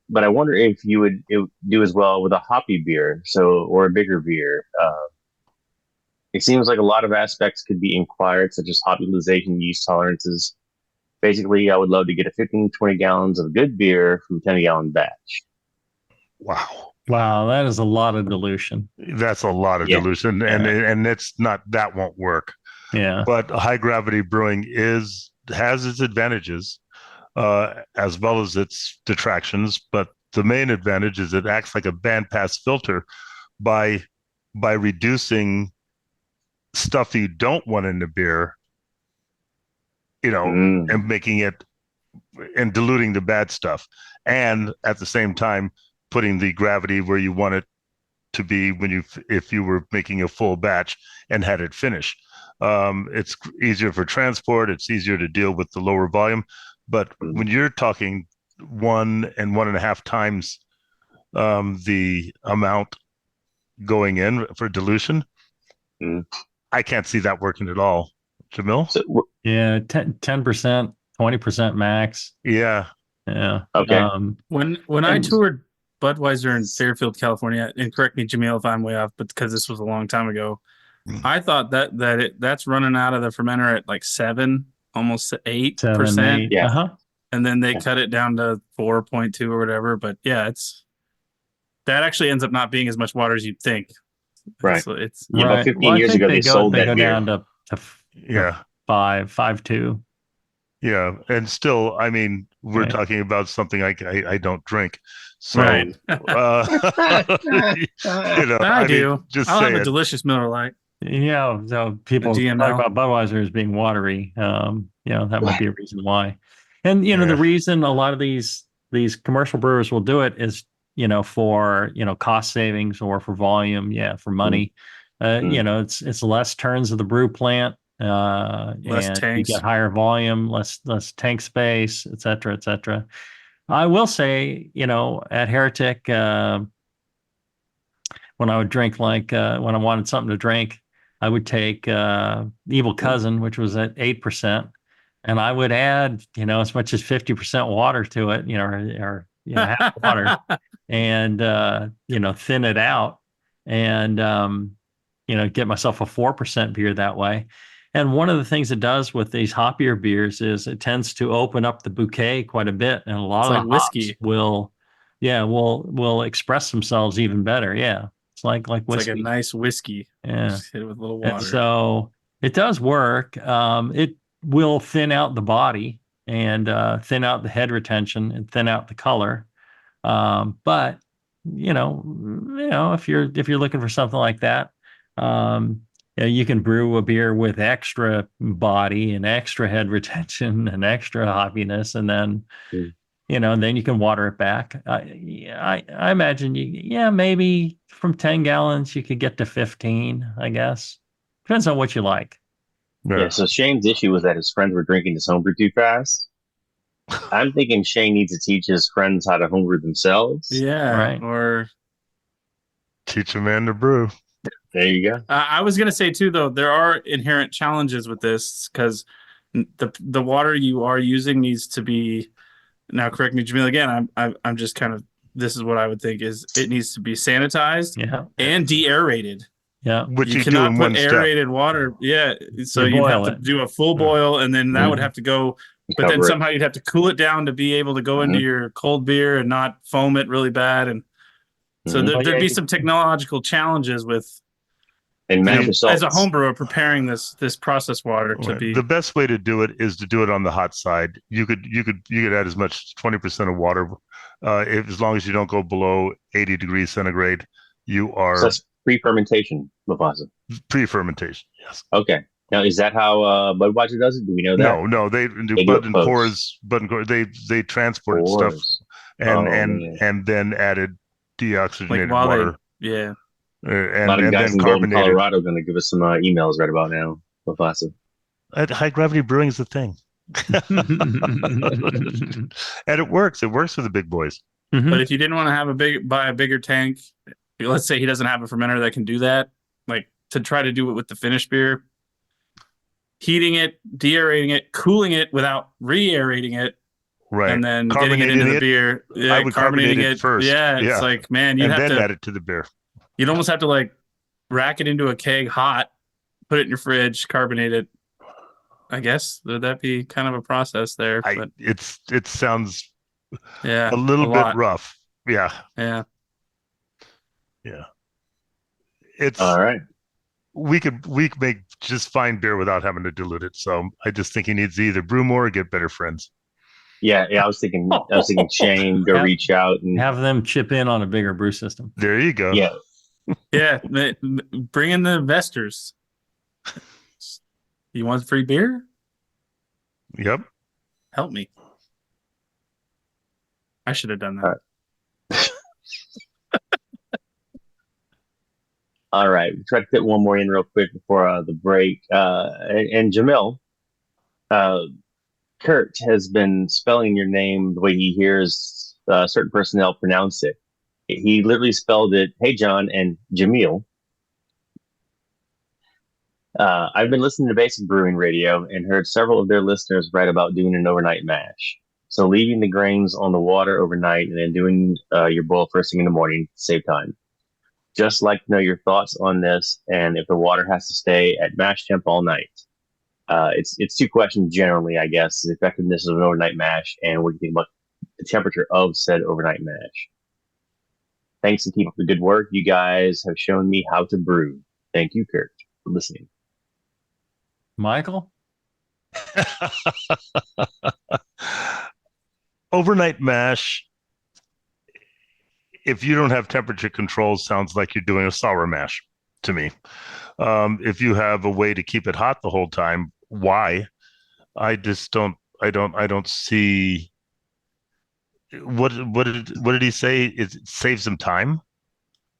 But I wonder if you would do as well with a hoppy beer, or a bigger beer. It seems like a lot of aspects could be inquired, such as hop utilization, yeast tolerances. Basically, I would love to get a 15, 20 gallons of good beer from a 10-gallon batch. Wow, that is a lot of dilution. That's a lot of dilution, and it's not, that won't work. Yeah. But high gravity brewing has its advantages as well as its detractions. But the main advantage is it acts like a bandpass filter by reducing stuff you don't want in the beer, and making it and diluting the bad stuff, and at the same time putting the gravity where you want it to be if you were making a full batch and had it finished. It's easier for transport. It's easier to deal with the lower volume. But when you're talking 1 and 1.5 times the amount going in for dilution, I can't see that working at all. Jamil? 10%, 20% max. Yeah. Okay. When I toured Budweiser in Fairfield, California, and correct me, Jamil, if I'm way off, but because this was a long time ago, I thought that's running out of the fermenter at like 7, almost 8%. Yeah. Uh-huh. And then they cut it down to 4.2 or whatever. But yeah, that actually ends up not being as much water as you'd think. Right. It's about 15 years ago they sold that go beer down to 5.2. Yeah, and still, I mean, we're talking about something I don't drink, so right. I do. Just I'll say have a delicious Miller Lite. Yeah, so people talk about Budweiser as being watery. That would be a reason why. And the reason a lot of these commercial brewers will do it is for cost savings or for volume, for money. It's less turns of the brew plant. Less and tanks. You get higher volume, less tank space, et cetera, et cetera. I will say, at Heretic, when I would drink, like when I wanted something to drink, I would take Evil Cousin, which was at 8%, and I would add, as much as 50% water to it, or half water, and thin it out, and get myself a 4% beer that way. And one of the things it does with these hoppier beers is it tends to open up the bouquet quite a bit, and a lot It's of like the whiskey. hops will express themselves even better. Yeah, it's like It's whiskey. like a nice whiskey. Yeah, Just hit it with a little and water. so it does work. It will thin out the body and thin out the head retention and thin out the color. But if you're looking for something like that, you can brew a beer with extra body and extra head retention and extra hoppiness, and then then you can water it back. I imagine maybe from 10 gallons you could get to 15. I guess depends on what you like. Yeah. So Shane's issue was that his friends were drinking his homebrew too fast. I'm thinking Shane needs to teach his friends how to homebrew themselves. Yeah, Right. Or teach a man to brew. There you go. I was gonna say too, though, there are inherent challenges with this because the water you are using needs to be. Now, correct me, Jamil. Again, I'm just kind of. This is what I would think is it needs to be sanitized and de-aerated. Yeah, Which you you do cannot in put one step. aerated water. Yeah, so You you'd boil have to it. do a full boil, and then that would have to go. But then Cover it. somehow you'd have to cool it down to be able to go into your cold beer and not foam it really bad. And so there'd be some technological challenges with. And match as a home brewer preparing this process water to be the best way to do it is to do it on the hot side. You could add as much 20% of water, as long as you don't go below 80 degrees centigrade. You are so that's pre-fermentation, Mufasa. Pre-fermentation, yes. Okay. Now is that how Budweiser does it? Do we know that? No, they do They Bud do and it Coors. Bud and Coors, they transported stuff and then added deoxygenated water. Yeah. A lot of guys in Golden, Colorado, going to give us some emails right about now. Mufasa. High gravity brewing is the thing, and it works. It works for the big boys. But if you didn't want to buy a bigger tank, let's say he doesn't have a fermenter that can do that, like to try to do it with the finished beer, heating it, de-aerating it, cooling it without re-aerating it, right, and then getting it into the beer. Yeah, I would carbonate it first. Yeah, it's like, man, you'd and have then to add it to the beer. You'd almost have to like rack it into a keg hot, put it in your fridge, carbonate it. I guess would that be kind of a process there? But it sounds a little bit rough. Yeah. It's all right. We could make just fine beer without having to dilute it. So I just think he needs to either brew more or get better friends. Yeah, I was thinking Shane go reach out and have them chip in on a bigger brew system. There you go. Yeah. Yeah, bring in the investors. You want free beer? Yep. Help me. I should have done that. All right. We try to fit one more in real quick before the break. And Jamil, Kurt has been spelling your name the way he hears certain personnel pronounce it. He literally spelled it, "Hey John," and Jamil. I've been listening to Basic Brewing Radio and heard several of their listeners write about doing an overnight mash. So leaving the grains on the water overnight and then doing your boil first thing in the morning to save time. Just like to know your thoughts on this and if the water has to stay at mash temp all night. It's two questions generally, I guess. The effectiveness of an overnight mash and what do you think about the temperature of said overnight mash. Thanks and keep up the good work. You guys have shown me how to brew. Thank you, Kurt, for listening. Michael? Overnight mash, if you don't have temperature controls, sounds like you're doing a sour mash to me. If you have a way to keep it hot the whole time, why? I don't see. What did he say? It saves some time.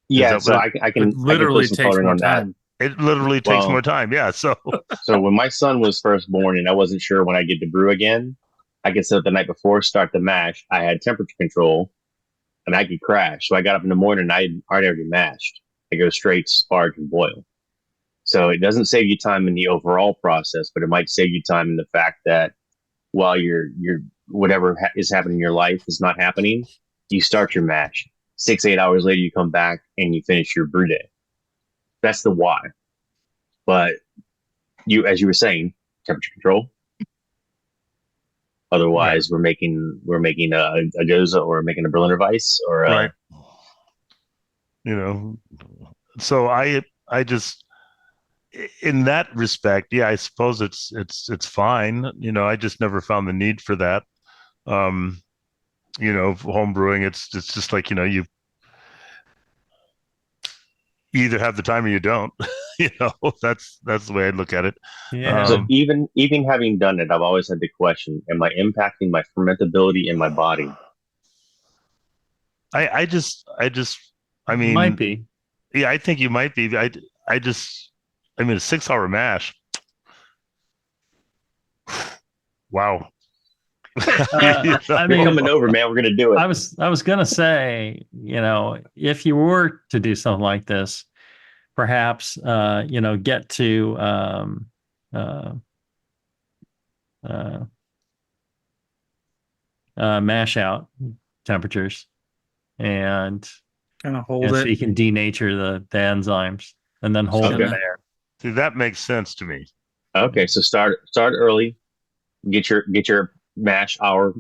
Yeah, so I can literally takes more time. It literally takes more time. Yeah. So when my son was first born and I wasn't sure when I get to brew again, I could set up the night before, start the mash. I had temperature control and I could crash. So I got up in the morning and I had already mashed. They go straight, sparge, and boil. So it doesn't save you time in the overall process, but it might save you time in the fact that while your whatever is happening in your life is not happening, you start your mash. 6-8 hours later, you come back and you finish your brew day. That's the why. But you, as you were saying, temperature control. Otherwise, we're making a Goza or making a Berliner Weiss or right. So I just, in that respect, yeah, I suppose it's fine. I just never found the need for that. Home brewing, it's just like, you either have the time or you don't. That's the way I look at it. Yeah. So even having done it, I've always had the question: am I impacting my fermentability in my body? I mean, might be. Yeah, I think you might be. I mean, a 6-hour mash. Wow. I You're mean, coming over, man. We're gonna do it. I was gonna say, if you were to do something like this, perhaps get to mash out temperatures and kind of hold so it. you can denature the enzymes and then hold it there. See, that makes sense to me. Okay, so start early. Get your mash hour,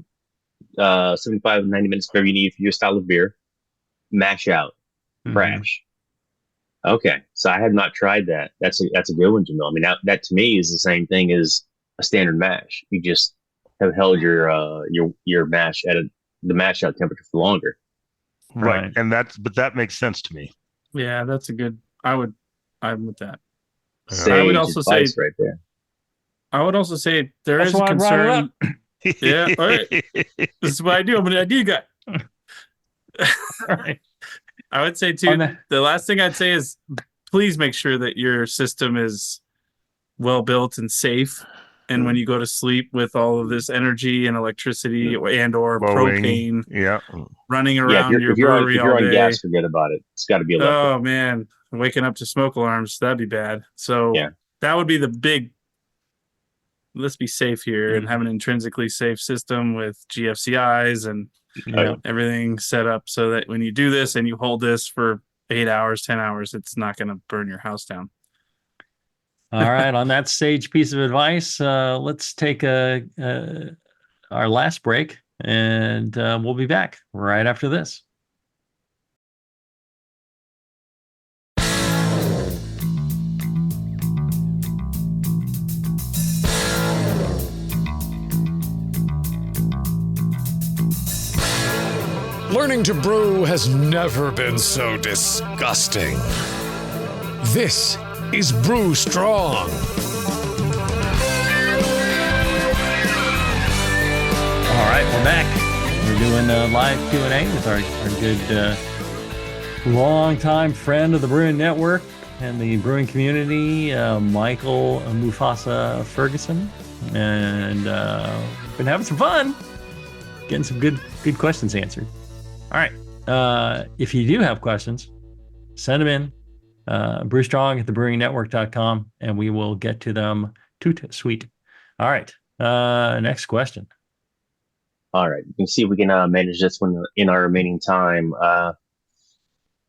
75 90 minutes, whatever you need for your style of beer. Mash out, crash. Okay, so I have not tried that. That's a good one, Jamil. I mean, that to me is the same thing as a standard mash. You just have held your mash at the mash out temperature for longer. Right. And that makes sense to me. Yeah, that's a good. I'm with that. I would also say right there. I would also say there is a concern. Yeah, all right. This is what I do. I'm an idea guy. All right. I would say too. The last thing I'd say is, please make sure that your system is well built and safe. And when you go to sleep with all of this energy and electricity and or propane, running around your brewery if you're all on day, gas, forget about it. It's got to be electric. Oh man, waking up to smoke alarms, that'd be bad. So that would be the big. Let's be safe here and have an intrinsically safe system with GFCIs and everything set up so that when you do this and you hold this for 8 hours, 10 hours, it's not going to burn your house down. All right. On that sage piece of advice, let's take our last break, and we'll be back right after this. Learning to brew has never been so disgusting. This is Brew Strong. All right, we're back. We're doing a live Q&A with our good longtime friend of the Brewing Network and the brewing community, Michael Mufasa Ferguson. And been having some fun, getting some good questions answered. All right. If you do have questions, send them in. brewstrong@thebrewingnetwork.com, and we will get to them sweet. All right. Next question. All right. You can see if we can manage this one in our remaining time. I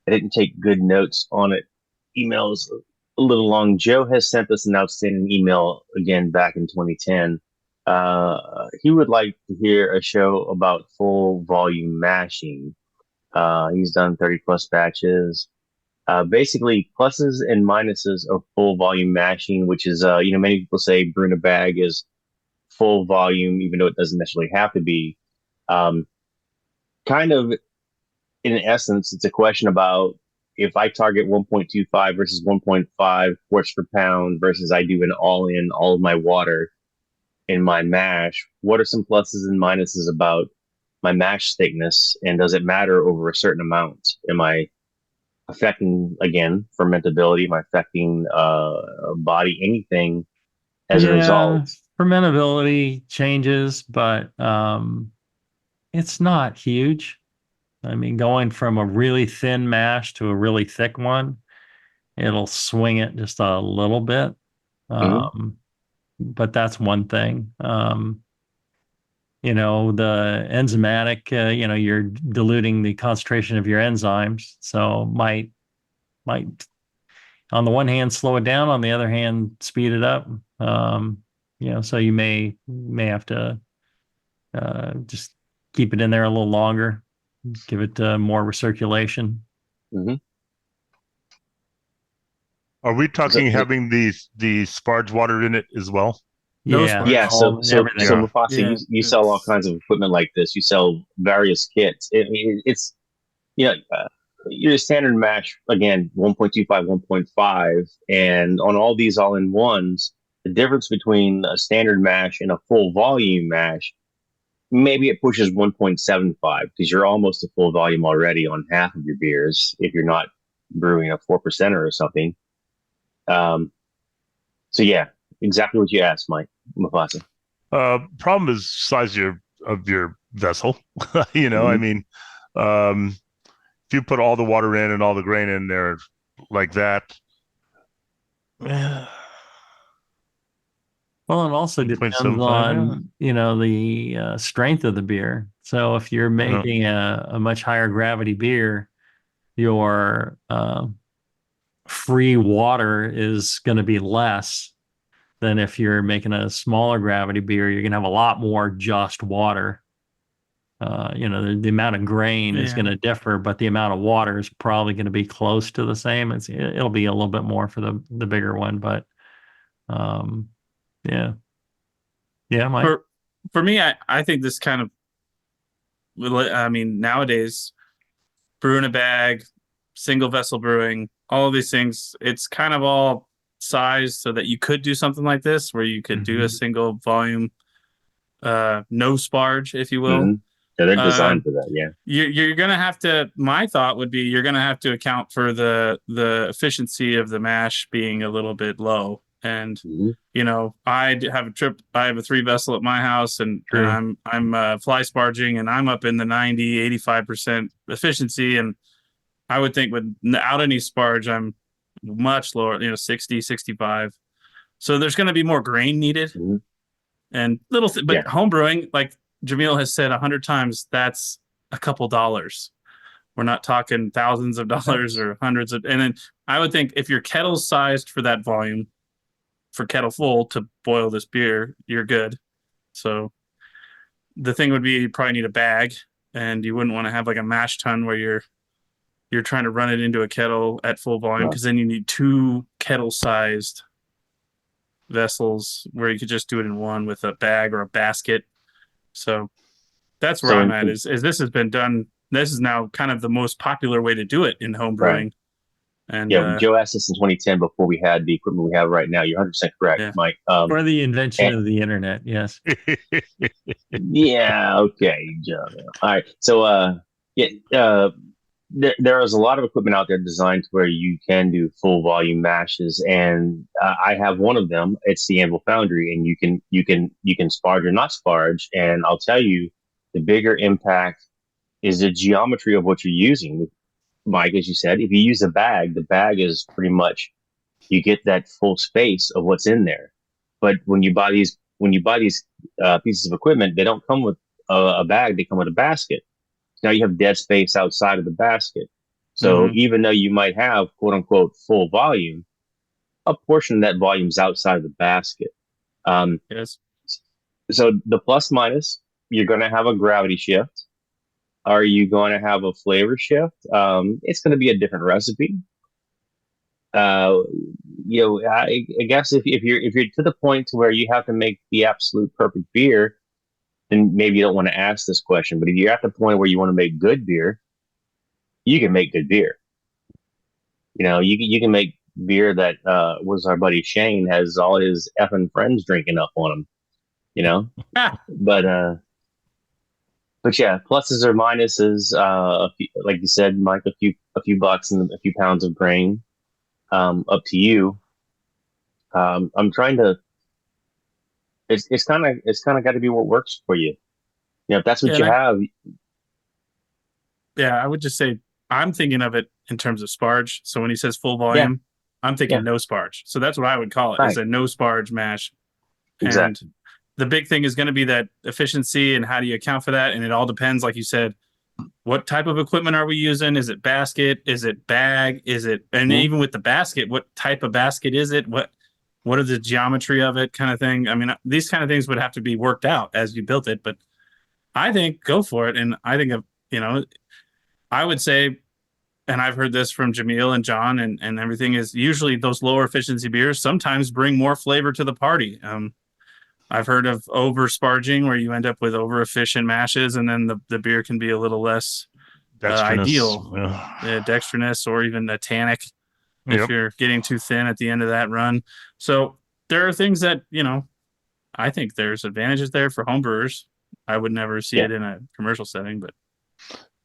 didn't take good notes on it. Email's a little long. Joe has sent us an outstanding email again back in 2010. He would like to hear a show about full volume mashing. He's done 30 plus batches. Basically pluses and minuses of full volume mashing, which is, many people say brewing a bag is full volume, even though it doesn't necessarily have to be. Kind of, in essence, it's a question about if I target 1.25 versus 1.5 quarts per pound versus I do an all of my water in my mash, what are some pluses and minuses about my mash thickness, and does it matter over a certain amount? Am I affecting, again, fermentability? Am I affecting body, anything as a result? Fermentability changes, but it's not huge. I mean, going from a really thin mash to a really thick one it'll swing it just a little bit. But that's one thing. The enzymatic, you're diluting the concentration of your enzymes. So might on the one hand slow it down, on the other hand speed it up. So you may have to just keep it in there a little longer, give it more recirculation. Are we talking having the sparge water in it as well? Yeah. So Mufasa, you sell all kinds of equipment like this. You sell various kits. It's your standard mash, again, 1.25, 1.5, and on all these all-in-ones, the difference between a standard mash and a full volume mash, maybe it pushes 1.75 because you're almost a full volume already on half of your beers if you're not brewing a 4%er or something. So yeah, exactly what you asked, Mufasa. Problem is size of your vessel. I mean, if you put all the water in and all the grain in there like that. Well, it also depends on, the strength of the beer. So if you're making a much higher gravity beer, your free water is going to be less than if you're making a smaller gravity beer. You're going to have a lot more just water. The amount of grain is going to differ, but the amount of water is probably going to be close to the same. It'll be a little bit more for the bigger one, but Mike. For me, I think this kind of, nowadays, brew in a bag, single vessel brewing, all of these things, it's kind of all sized so that you could do something like this, where you could do a single volume, no sparge, if you will. Yeah, they're designed for that. Yeah, you're gonna have to. My thought would be you're gonna have to account for the efficiency of the mash being a little bit low. And I have a 3 vessel at my house, and I'm fly sparging, and I'm up in the 90-85% efficiency. And I would think without any sparge, I'm much lower, 60, 65. So there's going to be more grain needed, and home brewing, like Jamil has said 100 times, that's a couple dollars. We're not talking thousands of dollars or hundreds of. And then I would think if your kettle's sized for that volume, for kettle full to boil this beer, you're good. So the thing would be, you probably need a bag, and you wouldn't want to have like a mash tun where you're trying to run it into a kettle at full volume, because then you need 2 kettle-sized vessels where you could just do it in one with a bag or a basket. So that's where I'm at. Is this has been done? This is now kind of the most popular way to do it in home brewing. And Joe asked us in 2010 before we had the equipment we have right now. You're 100% correct, Mike. For the invention of the internet, yes. Yeah. Okay, Joe. All right. So there is a lot of equipment out there designed to where you can do full volume mashes, and I have one of them. It's the Anvil Foundry, and you can sparge or not sparge. And I'll tell you, the bigger impact is the geometry of what you're using, Mike. As you said, if you use the bag is pretty much, you get that full space of what's in there. But when you buy these pieces of equipment, they don't come with a bag; they come with a basket. Now you have dead space outside of the basket. So even though you might have quote unquote full volume, a portion of that volume is outside of the basket. Yes. So the plus minus, you're going to have a gravity shift. Are you going to have a flavor shift? It's going to be a different recipe. I guess if you're to the point to where you have to make the absolute perfect beer, then maybe you don't want to ask this question. But if you're at the point where you want to make good beer, you can make good beer. You can make beer that was our buddy Shane has all his effing friends drinking up on him. But yeah, pluses or minuses. Like you said, Mike, a few bucks and a few pounds of grain. Up to you. I'm trying to. It's kind of got to be what works for you. If that's what you have. Yeah, I would just say I'm thinking of it in terms of sparge. So when he says full volume, I'm thinking Yeah. no sparge. So that's what I would call it. Right. Is a no sparge mash. Exactly. And the big thing is going to be that efficiency and how do you account for that? And it all depends, like you said, what type of equipment are we using? Is it basket? Is it bag? Is it, and even with the basket, what type of basket is it? What are the geometry of it, kind of thing? I mean, these kind of things would have to be worked out as you built it, but I think go for it. And I think, I would say, and I've heard this from Jamil and John and everything, is usually those lower efficiency beers sometimes bring more flavor to the party. I've heard of over sparging, where you end up with over efficient mashes, and then the beer can be a little less ideal, dextrinous, or even a tannic if you're getting too thin at the end of that run. So there are things that, I think there's advantages there for home brewers. I would never see it in a commercial setting, but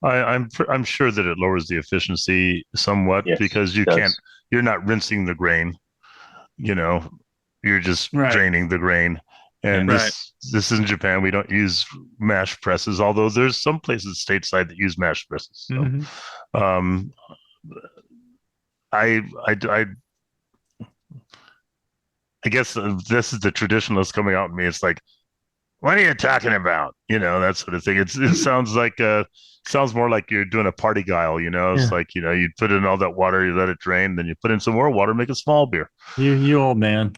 I'm sure that it lowers the efficiency somewhat because you're not rinsing the grain, you're just draining the grain. And this is in Japan. We don't use mash presses, although there's some places stateside that use mash presses. So, I guess this is the traditionalist coming out in me. It's like, what are you talking about? That sort of thing. It sounds like sounds more like you're doing a party guile. It's like you put in all that water, you let it drain, then you put in some more water, make a small beer. You old man.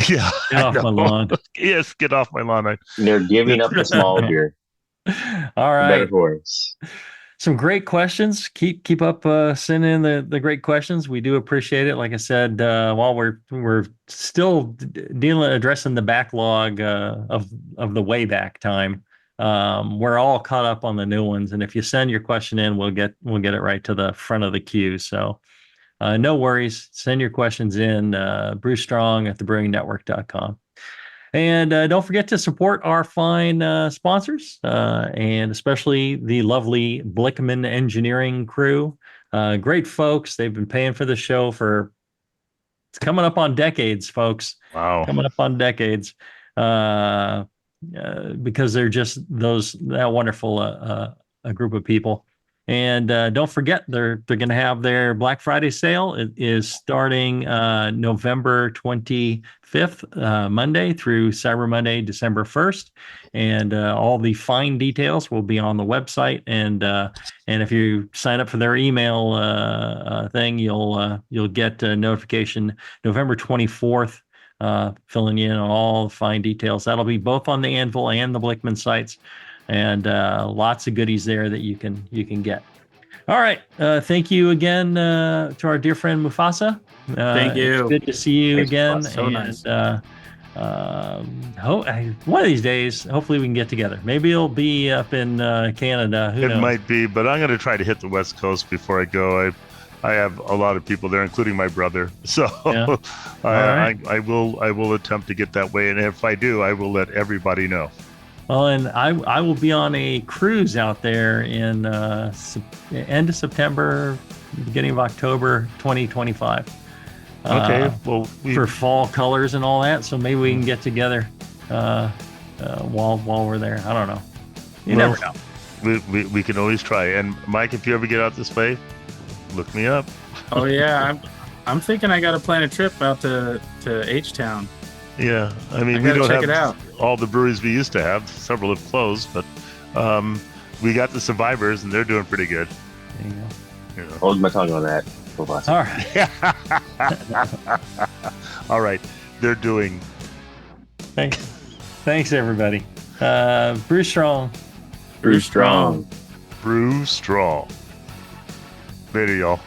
Yeah, get off my lawn. Yes, get off my lawn. They're giving up the small beer. All right. Better for us. Some great questions. Keep up sending in the great questions. We do appreciate it. Like I said, while we're still addressing the backlog of the way back time, we're all caught up on the new ones. And if you send your question in, we'll get it right to the front of the queue. So no worries. Send your questions in. brewstrong@thebrewingnetwork.com. And don't forget to support our fine sponsors, and especially the lovely Blickman Engineering crew. Great folks. They've been paying for the show it's coming up on decades, folks. Wow. Coming up on decades. Because they're just that wonderful a group of people. And don't forget, they're going to have their Black Friday sale. It is starting November 25th, Monday, through Cyber Monday, December 1st. And all the fine details will be on the website. And if you sign up for their email thing, you'll get a notification November 24th, filling in on all the fine details. That'll be both on the Anvil and the Blickman sites. And lots of goodies there that you can get. All right. Thank you again to our dear friend Mufasa. Thank you. It's good to see you again. So nice. One of these days, hopefully we can get together. Maybe it'll be up in Canada. Who knows? It might be, but I'm going to try to hit the West Coast before I go. I have a lot of people there, including my brother. So I will attempt to get that way. And if I do, I will let everybody know. Well, and I will be on a cruise out there in end of September, beginning of October 2025. Okay, well, for fall colors and all that. So maybe we can get together while we're there. I don't know. You never know. We can always try. And Mike, if you ever get out this way, look me up. Oh yeah, I'm thinking I got to plan a trip out to H-Town. Yeah, I mean, we don't have all the breweries we used to have. Several have closed, but we got the survivors, and they're doing pretty good. There you go. Hold my tongue on that. All right. All right, they're doing. Thanks, everybody. Brew strong. Brew strong. Brew strong. Later, y'all.